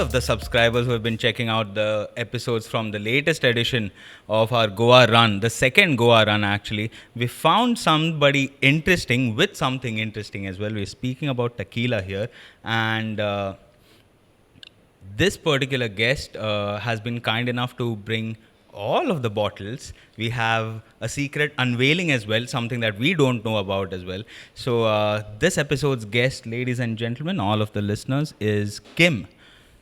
of the subscribers who have been checking out the episodes from the latest edition of our Goa run, the second Goa run actually. We found somebody interesting with something interesting as well. We're speaking about tequila here, and this particular guest has been kind enough to bring all of the bottles. We have a secret unveiling as well, something that we don't know about as well. So this episode's guest, ladies and gentlemen, all of the listeners, is Kim.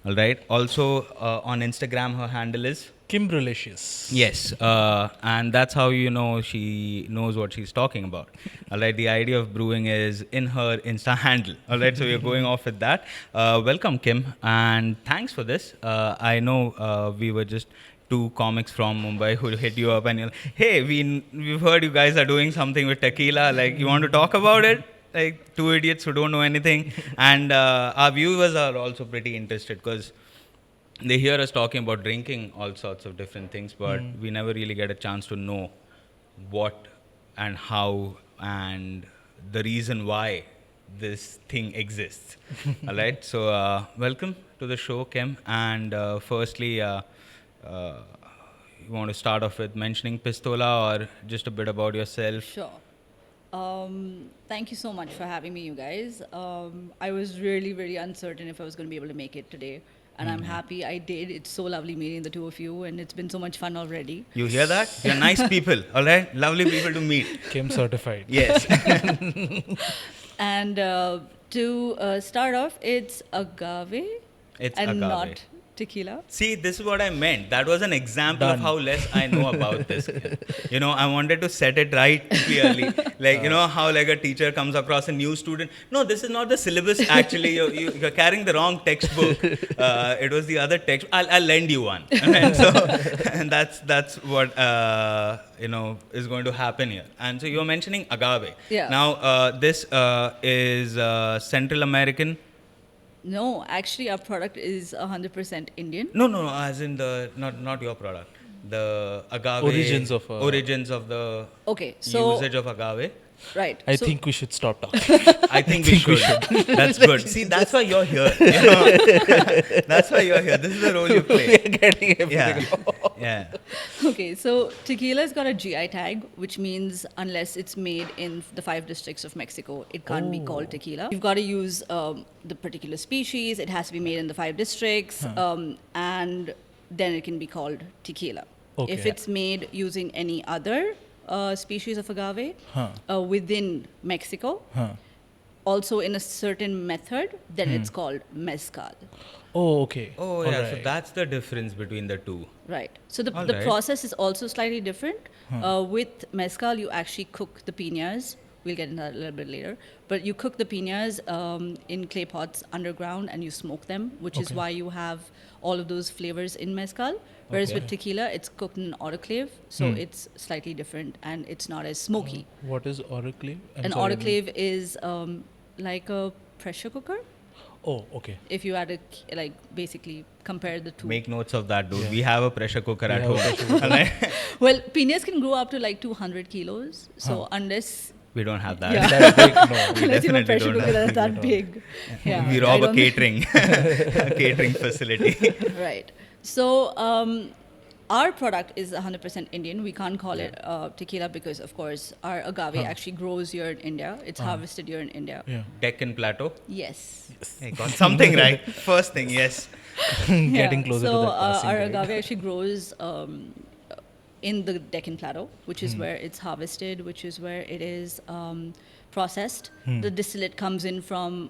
All right. Also on Instagram, her handle is Kimbrewlicious. yes, and that's how you know she knows what she's talking about. All right, the idea of brewing is in her Insta handle. All right, so we're going off with that. Welcome, Kim, and thanks for this. I know we were just two comics from Mumbai who hit you up and you're like, hey, we've heard you guys are doing something with tequila. Like, you want to talk about it? Like two idiots who don't know anything, and our viewers are also pretty interested because they hear us talking about drinking all sorts of different things, but we never really get a chance to know what and how and the reason why this thing exists. All right. So, welcome to the show, Kim. And firstly, you want to start off with mentioning Pistola or just a bit about yourself? Sure. Thank you so much for having me, you guys. I was really, really uncertain if I was going to be able to make it today. And I'm happy I did. It's so lovely meeting the two of you, and it's been so much fun already. You hear that? You're nice people, all right? Lovely people to meet. Kim certified. Yes. And to start off, it's agave It's and agave. not tequila. See, this is what I meant. That was an example of Done. how less I know about this. You know, I wanted to set it right clearly. Like, you know, how like a teacher comes across a new student. No, this is not the syllabus actually. You're carrying the wrong textbook. It was the other text. I'll lend you one. And so, and that's what, you know, is going to happen here. And so you're mentioning agave. Yeah. Now, this is Central American. No, actually, our product is 100% Indian. No, as in the not your product, the agave Origins of, origins of the Okay, so usage of agave. right. I so think we should stop talking. I think we should. That's good. See, that's why you're here. You know? That's why you're here. This is the role you play. We're getting everything. Yeah. Okay, so tequila's got a GI tag, which means unless it's made in the 5 districts of Mexico, it can't be called tequila. You've got to use the particular species. It has to be made in the 5 districts, and then it can be called tequila. Okay. If it's made using any other species of agave within Mexico, also in a certain method, then it's called mezcal. Oh, okay. Oh, yeah. So Alright. that's the difference between the two. Right. So the Alright. process is also slightly different. With mezcal, you actually cook the piñas. We'll get into that a little bit later. But you cook the piñas in clay pots underground and you smoke them, which is Okay. why you have all of those flavors in mezcal. Whereas Okay. with tequila, it's cooked in autoclave, so it's slightly different and it's not as smoky. What is autoclave? An autoclave is like a pressure cooker. Oh, okay. If you had to like basically compare the two. Make notes of that, dude. We have a pressure cooker at have a home. pressure cooker. Alright? Well, piñas can grow up to like 200 kilos. So unless We don't have that. Yeah. That big, no. We unless you have a definitely pressure don't cooker have that's that big. Yeah, We I rob a don't think- catering, a catering facility. Right. So our product is 100% Indian. We can't call it tequila because, of course, our agave actually grows here in India. It's harvested here in India. Yeah. Deccan Plateau. Yes. Hey, got something right. First thing, yes. Getting Yeah. closer so, to that passing our grade. agave actually grows in the Deccan Plateau, which is where it's harvested, which is where it is processed. The distillate comes in from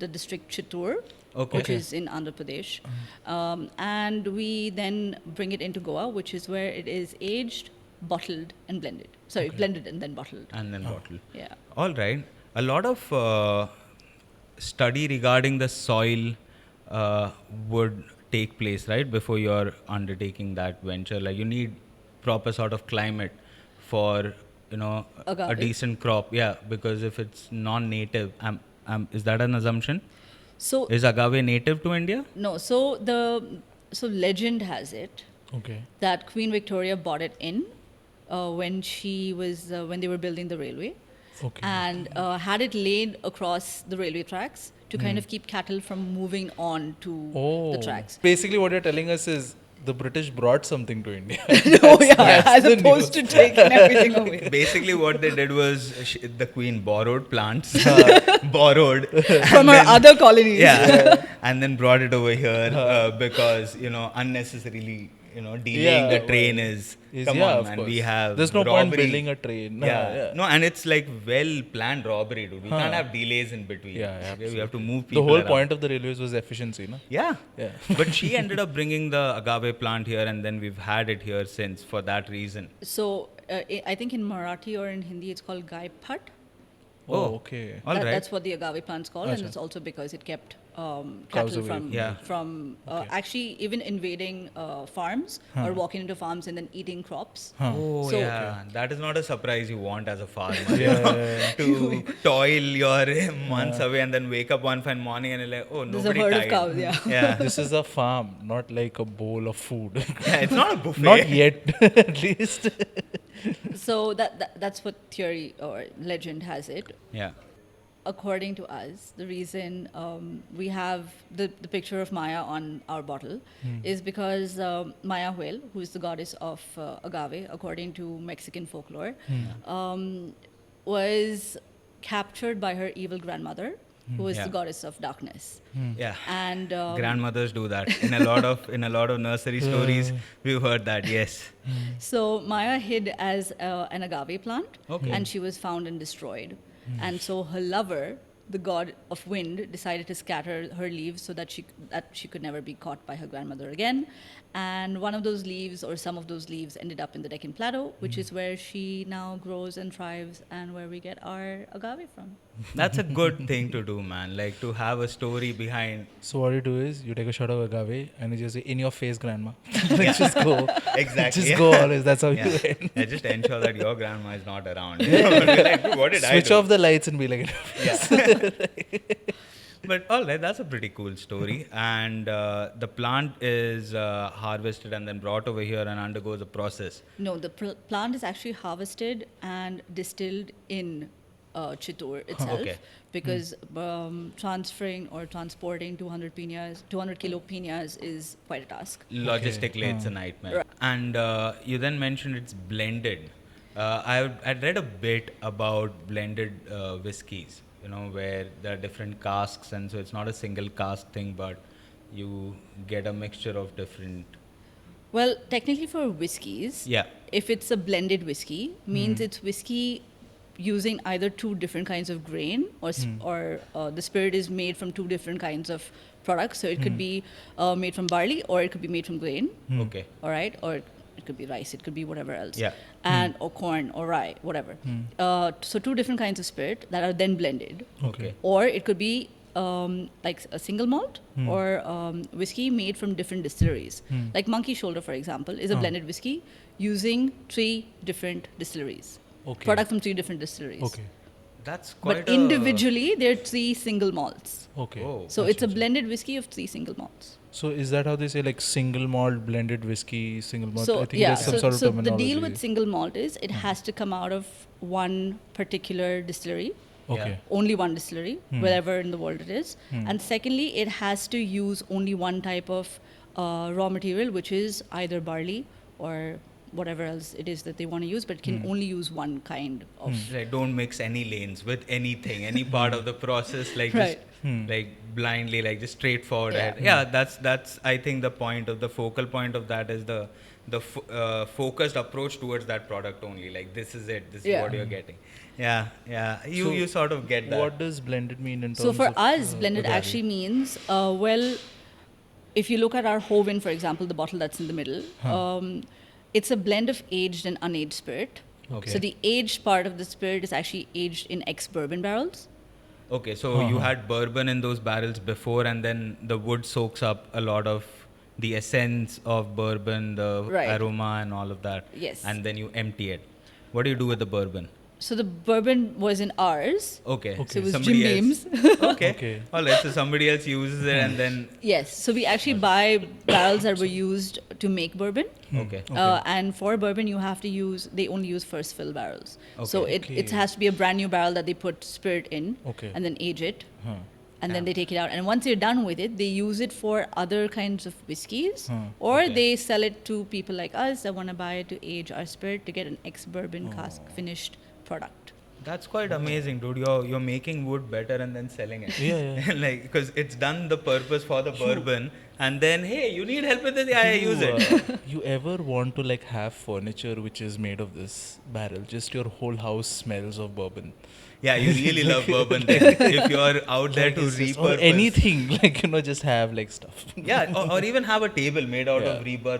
the district Chittoor, Okay. which is in Andhra Pradesh. And we then bring it into Goa, which is where it is aged, bottled, and blended. Sorry, blended and then bottled. And then bottle. Yeah. All right. A lot of study regarding the soil would take place, right, before you're undertaking that venture. Like you need proper sort of climate for, you know, a Agave. decent crop. Yeah, because if it's non-native, is that an assumption? So Is agave native to India? no, so legend has it Okay. that Queen Victoria bought it in when they were building the railway, Okay. and had it laid across the railway tracks to kind of keep cattle from moving on to the tracks. Basically, what you're telling us is the British brought something to India. Oh yeah, as the opposed to taking everything away. Basically, what they did was the queen borrowed plants, borrowed From her other colonies. yeah, and then brought it over here because unnecessarily delaying the train is come on, of man. course. We have There's no robbery. point building a train. No, and it's like well planned robbery, dude. We can't have delays in between. Yeah, Okay, we have to move The people whole around. point of the railways was efficiency, no? Yeah. Yeah. But she ended up bringing the agave plant here, and then we've had it here since for that reason. So I think in Marathi or in Hindi it's called Gai Phat. Oh, okay. All right. That's what the agave plant's called, and Acha. it's also because it kept Cows cattle away. from actually even invading farms or walking into farms and then eating crops. Oh, So- yeah. That is not a surprise you want as a farmer. Yeah. To toil your months away and then wake up one fine morning and you're like, oh, There's a nobody herd died. of cows, yeah. Yeah. This is a farm, not like a bowl of food. Yeah, it's not a buffet. Not yet, at least. So that's what theory or legend has it. Yeah. According to us, the reason we have the picture of Maya on our bottle is because Mayahuel, who is the goddess of agave, according to Mexican folklore, was captured by her evil grandmother, who is Yeah. the goddess of darkness. Yeah. And Grandmothers do that. In a lot of nursery stories, we've heard that, yes. so Maya hid as an agave plant, Okay. and she was found and destroyed. And so her lover, the god of wind, decided to scatter her leaves so that she could never be caught by her grandmother again. And one of those leaves, or some of those leaves, ended up in the Deccan Plateau, which is where she now grows and thrives, and where we get our agave from. That's a good thing to do, man. Like to have a story behind. So what you do is you take a shot of agave and you just say, "In your face, grandma." Like, just go. Exactly. Just go always. That's how Yeah. you end. Yeah, just ensure that your grandma is not around. Like, dude, what did I Switch do? off the lights and be like, But all right, that's a pretty cool story. And the plant is harvested and then brought over here and undergoes a process. No, the plant is actually harvested and distilled in Chittor itself, Okay. because transferring or transporting 200 kilo piñas is quite a task. Logistically, it's a nightmare. Right. And you then mentioned it's blended. I'd read a bit about blended whiskeys, where there are different casks, and so it's not a single cask thing, but you get a mixture of different. Well, technically for whiskeys, Yeah. if it's a blended whiskey, means it's whiskey using either two different kinds of grain, or the spirit is made from two different kinds of products. So it could be made from barley, or it could be made from grain. Okay. All right, or it could be rice, it could be whatever else. Yeah. And or corn or rye, whatever. So two different kinds of spirit that are then blended. Okay. Or it could be like a single malt or whiskey made from different distilleries. Like Monkey Shoulder, for example, is a blended whiskey using 3 different distilleries. Okay. Product from 3 different distilleries. okay, That's quite But individually, they're 3 single malts. okay. Oh. So it's a blended whiskey of 3 single malts. So is that how they say, like, single malt blended whiskey, single malt? So I think yeah, there's some so, sort of so the terminology. deal with single malt is it has to come out of one particular distillery, Okay. only one distillery, wherever in the world it is. And secondly, it has to use only one type of raw material, which is either barley or whatever else it is that they want to use, but it can only use one kind of. Like, don't mix any lanes with anything, any part of the process, like Right. just like blindly, like just straightforward. Yeah. Yeah, that's I think the point of the focal point of that is the focused approach towards that product only. Like, this is it. This is what you're getting. Yeah, yeah. You sort of get that. What does blended mean in terms So for of us, blended agave? actually means, well, if you look at our Hoven, for example, the bottle that's in the middle, it's a blend of aged and unaged spirit. Okay. So the aged part of the spirit is actually aged in ex-bourbon barrels. Okay, so you had bourbon in those barrels before, and then the wood soaks up a lot of the essence of bourbon, the Right. aroma, and all of that. Yes. And then you empty it. What do you do with the bourbon? So the bourbon was in ours. Okay. So it was Somebody Jim else. Beam's. Okay. Okay. All right. So somebody else uses it, and then Yes. So we actually buy barrels that were used to make bourbon. okay. And for bourbon, they only use first fill barrels. So Okay. it has to be a brand new barrel that they put spirit in Okay. and then age it. Huh. and then they take it out. And once they're done with it, they use it for other kinds of whiskeys, or Okay. they sell it to people like us that want to buy it to age our spirit to get an ex-bourbon cask finished product. That's quite amazing, dude. You're making wood better and then selling it. Yeah. Like, because it's done the purpose for the bourbon, and then hey, you need help with this? Yeah, I use it. You ever want to like have furniture which is made of this barrel? Just your whole house smells of bourbon. Yeah, you really love bourbon then. If you're out there Like, to it's just- or repurpose anything, like, just have like stuff. Yeah, or even have a table made out of Yeah.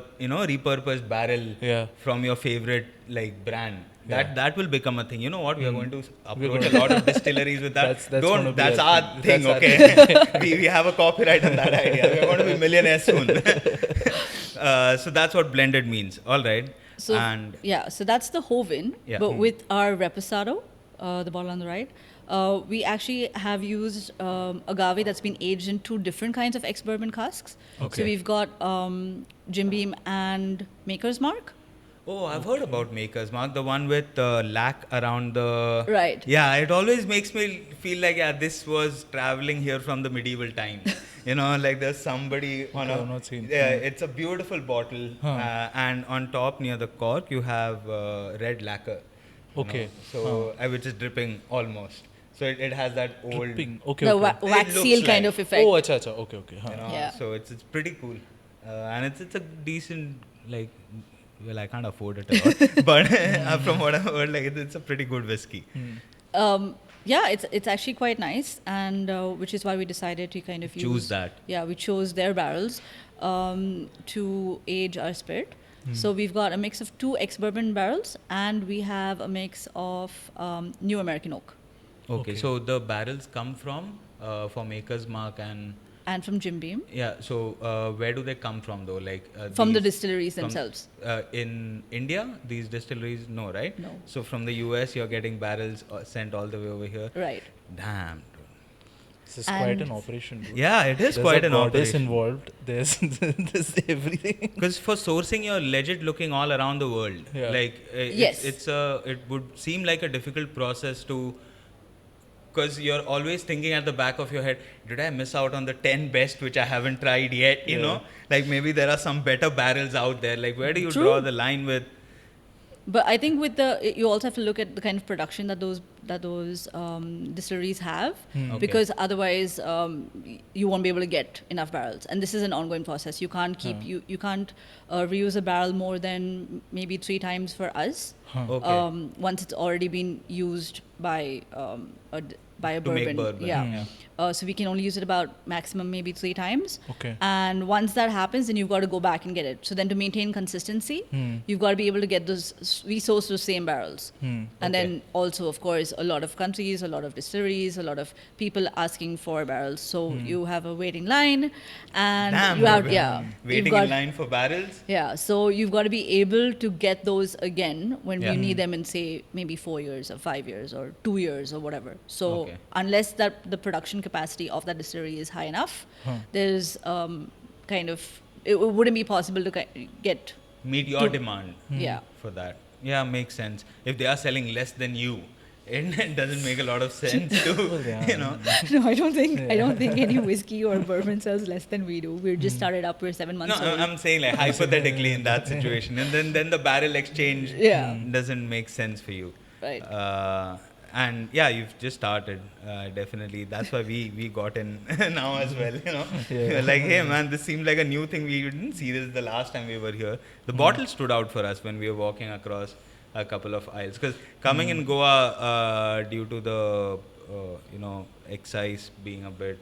repurposed barrel Yeah. from your favorite like brand. That will become a thing. You know what? We are going to approach going a lot of distilleries with that. That's gonna be That's our our thing. thing, That's our okay? we have a copyright on that idea. We're going to be millionaires soon. So that's what blended means. All right. So And so that's the Hoven, Yeah. but with our Reposado, the bottle on the right, we actually have used agave that's been aged in two different kinds of ex-bourbon casks. Okay. So we've got Jim Beam and Maker's Mark. oh, I've heard about Maker's Mark, the one with lac around the. Right. Yeah, it always makes me feel like this was traveling here from the medieval times. Like there's somebody on I've not seen. Yeah, it's a beautiful bottle, Huh. and on top near the cork you have red lacquer. Okay. So which is dripping almost. So it has that old. Dripping. Okay. The okay. wax It looks seal kind like- of effect. Oh, acha. Okay. Huh. Yeah. So it's pretty cool, and it's a decent like. Well, I can't afford it a lot, but from what I've heard, like it's a pretty good whiskey. Yeah, it's actually quite nice, and which is why we decided to kind of Choose that. Yeah, we chose their barrels to age our spirit. So we've got a mix of 2 ex-bourbon barrels, and we have a mix of New American Oak Okay, so the barrels come from for Maker's Mark and from Jim Beam, so where do they come from though? Like from the these- distilleries from- themselves. In India, these distilleries, no, right? No. So from the US, you're getting barrels sent all the way over here. Right. Damn. This is quite And- an operation. Dude. Yeah, it is There's quite a an goddess operation. involved. There's everything. Because for sourcing, you're legit looking all around the world. Yeah. Like Yes. it would seem like a difficult process to. Because you're always thinking at the back of your head, did I miss out on the 10 best which I haven't tried yet? You know, like maybe there are some better barrels out there. Like where do you True. draw the line with? But I think you also have to look at the kind of production that those distilleries have, Okay. because otherwise you won't be able to get enough barrels. And this is an ongoing process. You can't keep you can't reuse a barrel more than maybe 3 times for us. Okay. Once it's already been used by a To make bourbon. bourbon, Yeah. yeah. So we can only use it about maximum maybe 3 times. Okay. And once that happens, then you've got to go back and get it. So then to maintain consistency, you've got to be able to get those, resource those same barrels. And then also, of course, a lot of countries, a lot of distilleries, a lot of people asking for barrels. So you have a waiting line, and Damn, you have, bourbon. you've Waiting got- in line for barrels. Yeah, so you've got to be able to get those again when Yeah. you need them in, say, maybe 4 years or 5 years or 2 years or whatever. So Okay. unless that the production capacity of that distillery is high enough, there's kind of, it wouldn't be possible to get, Meet your demand. yeah. For that. Yeah, makes sense. If they are selling less than you, it doesn't make a lot of sense to, you know. No, I don't think any whiskey or bourbon sells less than we do. We're just started up. We're 7 months No, old. I'm saying like hypothetically in that situation, and then the barrel exchange Yeah. doesn't make sense for you. Right. And yeah, you've just started. Definitely, that's why we got in now as well. You know, We're like, hey man, this seemed like a new thing. We didn't see this the last time we were here. The bottle stood out for us when we were walking across a couple of aisles, because coming in Goa due to the excise being a bit.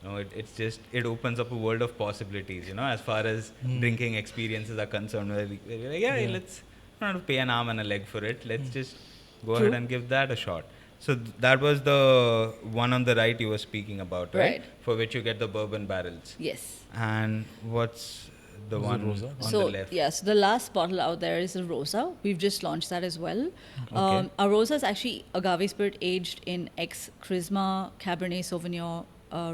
It opens up a world of possibilities, as far as drinking experiences are concerned. Where we're like, let's not pay an arm and a leg for it. Let's just go ahead and give that a shot. So that was the one on the right you were speaking about, right? Right. For which you get the bourbon barrels. Yes. And what's the Is it one Rosa? on So the left? yeah, so the last bottle out there is a Rosa. We've just launched that as well. Okay. Our Rosa is actually agave spirit aged in ex-Charisma Cabernet Sauvignon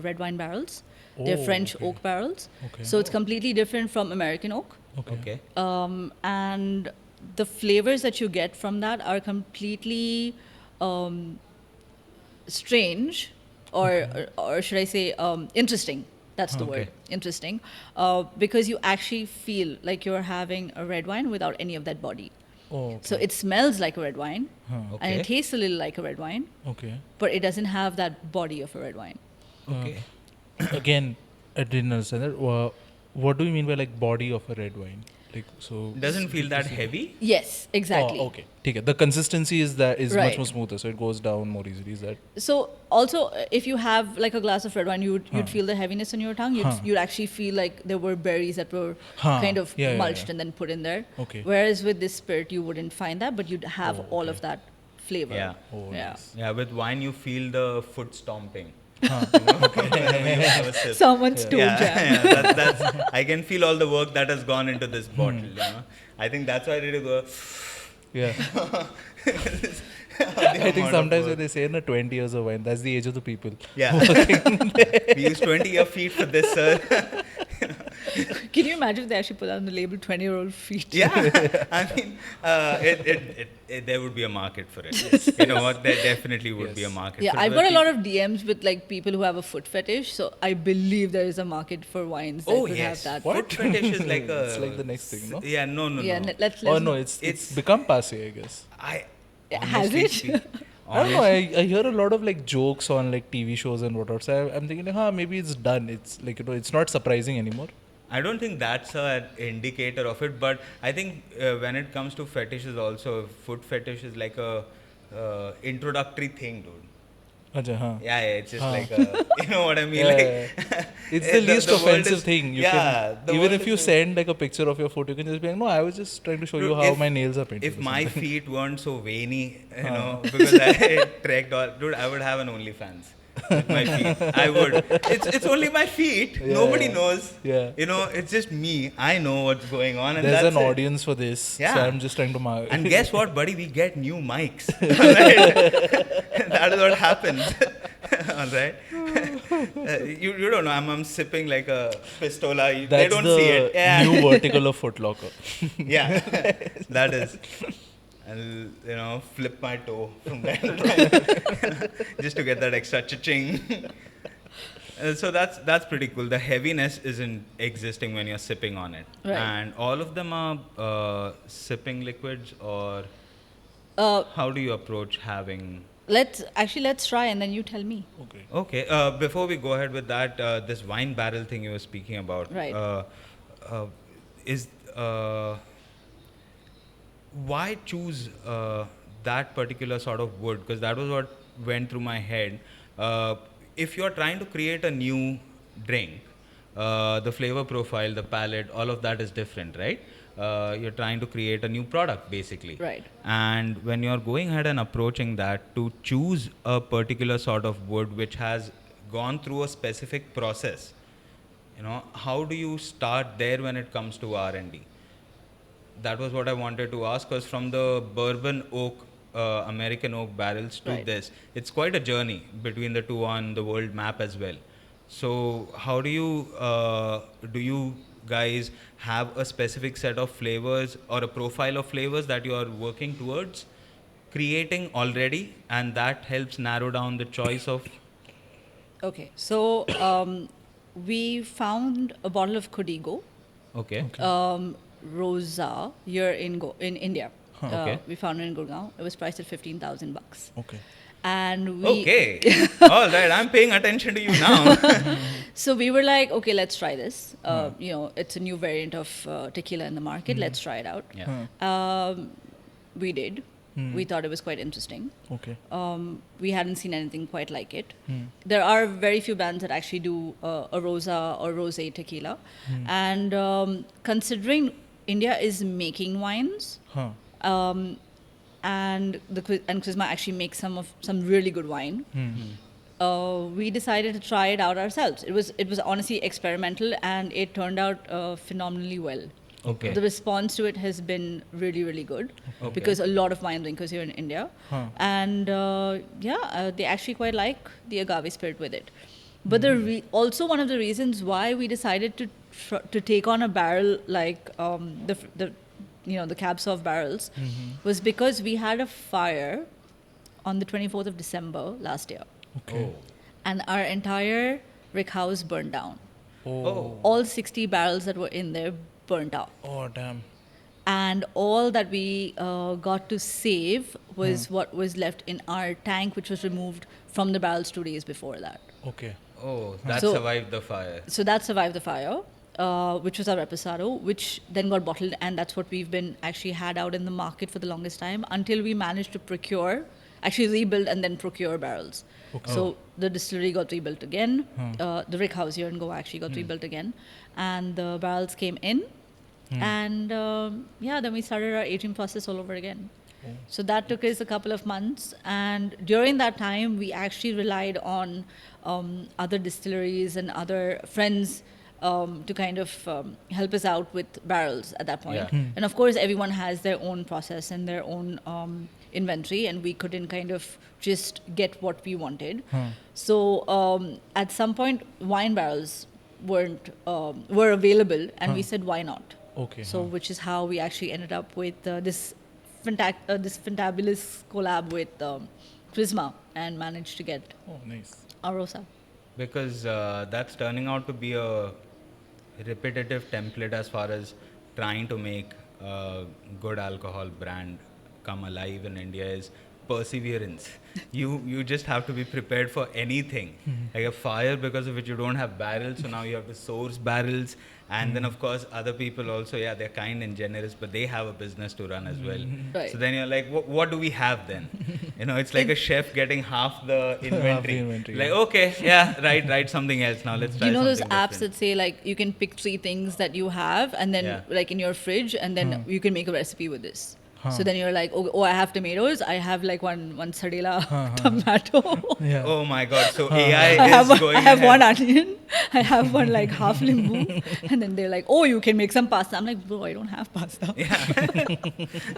red wine barrels. They're Oh, French okay. oak barrels. Okay. So it's completely different from American oak. Okay. And the flavors that you get from that are completely strange or should I say interesting. That's the word, interesting, because you actually feel like you're having a red wine without any of that body. Oh, okay. So it smells like a red wine, and Okay. it tastes a little like a red wine, Okay. but it doesn't have that body of a red wine. Okay. Again, I didn't understand that. What do you mean by like body of a red wine? Like so. Doesn't feel that heavy. Yes, exactly. Oh, okay. Okay. The consistency is much Right. more smoother, so it goes down more easily. Is that? So also, if you have like a glass of red wine, you'd feel the heaviness on your tongue. You'd actually feel like there were berries that were kind of mulched and then put in there. Okay. Whereas with this spirit, you wouldn't find that, but you'd have all of that flavor. Yeah. Oh, Yeah. nice. Yeah, with wine you feel the foot stomping. Whenever you have a sip. Someone's toe jam. Yeah, that's I can feel all the work that has gone into this bottle. You know, I think that's why I did go. Yeah. I think sometimes when they say 20 years of wine, that's the age of the people. Yeah, we use 20-year feet for this, sir. Can you imagine if they actually put on the label 20-year-old feet? Yeah, I mean, there would be a market for it. You know what? There definitely would be a market. Yeah, for I've it. got a lot of DMs with like people who have a foot fetish, so I believe there is a market for wines that Oh could yes, have that. foot fetish is like a. It's like the next thing, no? Yeah, no. Let's Oh no, it's become passe, I guess. Has honestly it? speak- I don't know. I hear a lot of like jokes on like TV shows and whatnot. So I'm thinking, maybe it's done. It's like it's not surprising anymore. I don't think that's an indicator of it, but I think when it comes to fetishes, also foot fetish is like a introductory thing, dude. Acha, huh? Yeah, it's just like a, you know what I mean. Yeah, like, yeah. It's the least world offensive is- thing. You yeah, the can, even world if is you so- send like a picture of your foot, you can just be like, no, I was just trying to show you Dude, how my nails are painted. If or my something. feet weren't so veiny, you know, because I trekked all, dude, I would have an OnlyFans with my feet. I would. It's only my feet. Yeah, Nobody yeah. knows. Yeah. You know, it's just me. I know what's going on, and There's that's an it. audience for this, so Yeah. I'm just trying to And guess what, buddy? We get new mics. Right? That is what happens. All right. You don't know. I'm sipping like a pistola. They That's don't the see it. Yeah. new vertical of Foot Locker. Yeah. That is. I'll flip my toe from time to time just to get that extra cha-ching. So that's pretty cool. The heaviness isn't existing when you're sipping on it. Right. And all of them are sipping liquids, or how do you approach having? Let's try and then you tell me. Okay. Okay, before we go ahead with that, this wine barrel thing you were speaking about, Right. is why choose that particular sort of wood? Because that was what went through my head. If you're trying to create a new drink, the flavor profile, the palate, all of that is different, right? You're trying to create a new product, basically. Right. And when you're going ahead and approaching that, to choose a particular sort of wood which has gone through a specific process, how do you start there when it comes to R&D? That was what I wanted to ask, because from the bourbon oak, American oak barrels to Right. this, it's quite a journey between the two on the world map as well. So how do you guys have a specific set of flavors or a profile of flavors that you are working towards creating already, and that helps narrow down the choice of? Okay, so we found a bottle of Codigo, Okay. Rosa, here in India. Okay. We found it in Gurgaon. It was priced at $15,000. Okay. And we Okay. All right. I'm paying attention to you now. So we were like, okay, let's try this. It's a new variant of tequila in the market. Let's try it out. Yeah. We did. We thought it was quite interesting. Okay. We hadn't seen anything quite like it. There are very few brands that actually do a Rosa or Rosé tequila. And considering India is making wines, Huh. and Kuzma actually makes some really good wine. We decided to try it out ourselves. It was honestly experimental, and it turned out phenomenally well. Okay. The response to it has been really, really good, Okay. because a lot of wine drinkers here in India, and they actually quite like the agave spirit with it. But also one of the reasons why we decided to take on a barrel like the Cab Sauv barrels was because we had a fire on the 24th of December last year. Okay. Oh. and our entire rick house burned down. Oh. All 60 barrels that were in there burnt out. Oh, damn. And all that we got to save was what was left in our tank, which was removed from the barrels 2 days before that. Okay. Oh, that So- survived the fire. So that survived the fire, which was our Reposado, which then got bottled, and that's what we've been actually had out in the market for the longest time until we managed to actually rebuild and then procure barrels. Okay. So the distillery got rebuilt again. The rick house here in Goa actually got rebuilt again, and the barrels came in, and then we started our aging process all over again. So that took us a couple of months, and during that time, we actually relied on other distilleries and other friends to kind of help us out with barrels at that point. Yeah. And of course, everyone has their own process and their own inventory, and we couldn't kind of just get what we wanted. So at some point, wine barrels were available, and we said, why not? Okay. So which is how we actually ended up with this fantabulous collab with Prisma and managed to get Oh, nice. our Rosa. Because that's turning out to be a repetitive template as far as trying to make a good alcohol brand come alive in India is perseverance. You just have to be prepared for anything. Like a fire, because of which you don't have barrels, so now you have to source barrels. And then of course other people also, they're kind and generous, but they have a business to run as well. Right. So then you're like, what do we have then? It's like a chef getting half the inventory. inventory, Like, yeah. okay, write something else now. Let's try You know those something apps different. that say like you can pick 3 things that you have and then Yeah. like in your fridge, and then you can make a recipe with this. So then you're like, oh, I have tomatoes. I have like one sardela tomato. Yeah. Oh my God! So AI I have is going. I have ahead. one onion. I have one like half limbu, and then they're like, oh, you can make some pasta. I'm like, bro, I don't have pasta.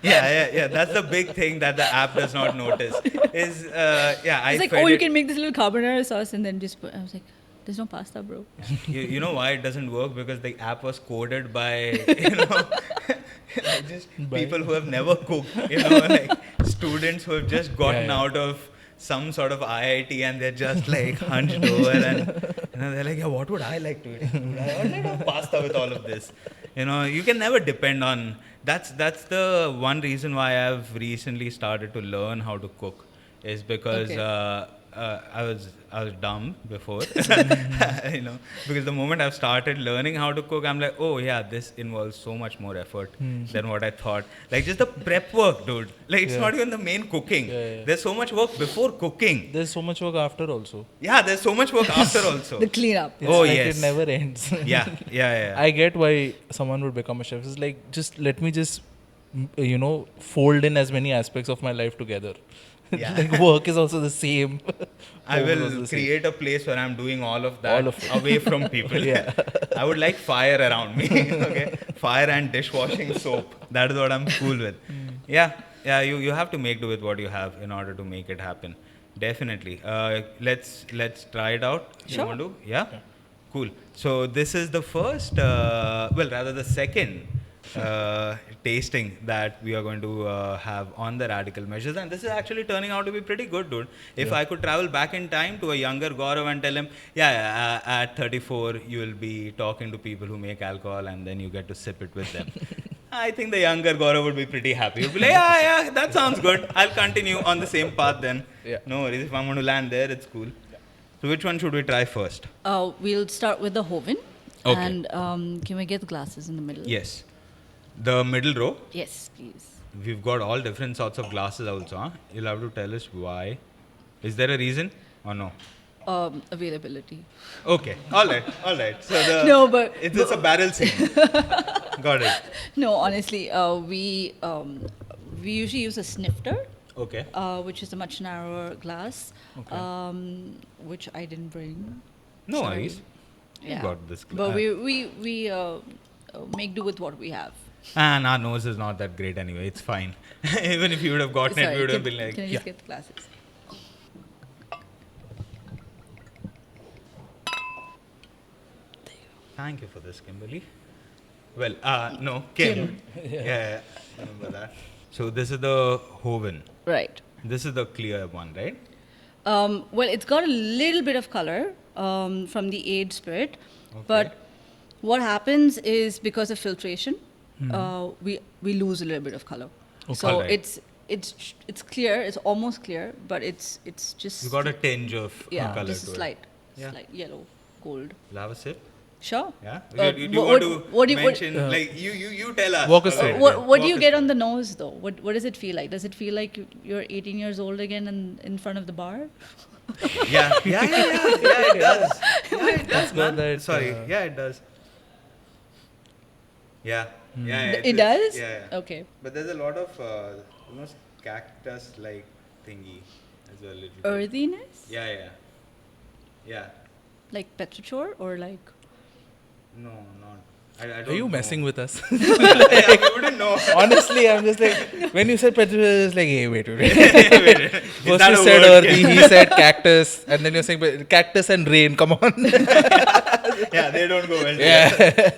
Yeah. That's the big thing that the app does not notice. Is I It's like, fed oh, you it- can make this little carbonara sauce and then just put. I was like, there's no pasta, bro. you know why it doesn't work? Because the app was coded by like just people who have never cooked. Like students who have just gotten Yeah. out of some sort of IIT and they're just like hunched over and they're like, what would I like to eat? I would like to have pasta with all of this. You can never depend on. That's the one reason why I've recently started to learn how to cook, is because Okay. I was dumb before, because the moment I've started learning how to cook, I'm like, oh yeah, this involves so much more effort than what I thought. Like just the prep work, dude. Like it's Yeah. not even the main cooking. Yeah. There's so much work before cooking. There's so much work after also. Yeah, there's so much work after also. The cleanup. It's Oh, like yes. it never ends. Yeah. I get why someone would become a chef. It's like, just let me just, fold in as many aspects of my life together. Yeah. Like work is also the same. I Home is also will the same. create a place where I'm doing all of that All of it. away from people. Yeah. I would like fire around me. Okay, fire and dishwashing soap. That is what I'm cool with. Yeah. You have to make do with what you have in order to make it happen. Definitely. Let's try it out. Sure. You want to? Yeah. Cool. So this is the first, the second tasting that we are going to have on the Radical Measures, and this is actually turning out to be pretty good, dude. If I could travel back in time to a younger Gaurav and tell him, at 34 you will be talking to people who make alcohol and then you get to sip it with them. I think the younger Gaurav would be pretty happy. He'll be like, yeah, that sounds good. I'll continue on the same path then. Yeah. No worries. If I'm going to land there, it's cool. So which one should we try first? We'll start with the Hoven. Okay. And can we get the glasses in the middle? Yes. The middle row. Yes, please. We've got all different sorts of glasses also. Huh? You'll have to tell us why. Is there a reason or no? Availability. Okay. All right. So No, but- it's a barrel scene. Got it. No, honestly, we usually use a snifter, Okay. which is a much narrower glass, which I didn't bring. No Sorry. worries. You got this But glass. we make do with what we have. And our nose is not that great anyway. It's fine. Even if you would have gotten it, Sorry, we would have can, been like, can I yeah. just get the glasses? Thank you for this, Kimberly. Well, no, Kim. Yeah, remember that. So this is the Hoven. Right. This is the clear one, right? Well, it's got a little bit of color from the aged spirit, but what happens is because of filtration, we lose a little bit of color. So Alright. it's clear. It's almost clear, but it's just You got a tinge of color just a to it. slight Yeah. yellow, gold. Will I have a sip? Sure. Yeah. Uh, Do you what- want to what do you- what- mention? Like you tell us. Walk us Alright, through. yeah. What do you Walk get us on the nose though? What does it feel like? Does it feel like you're 18 years old again in front of the bar? through. Yeah. It does. Yeah, it does, man. that, Sorry. Yeah, it does. Yeah. Yeah. It does? Yeah. Okay. But there's a lot of almost cactus-like thingy as well. Little bit. Earthiness? Yeah. Like petrichor or like No, not. I don't Are you know. messing with us? Yeah, we wouldn't know. Honestly, I'm just like, when you said petrichor, it's like, hey, wait. Is First that you a said word? earthy, he said cactus, and then you're saying but cactus and rain, come on. Yeah, they don't go well. Yeah.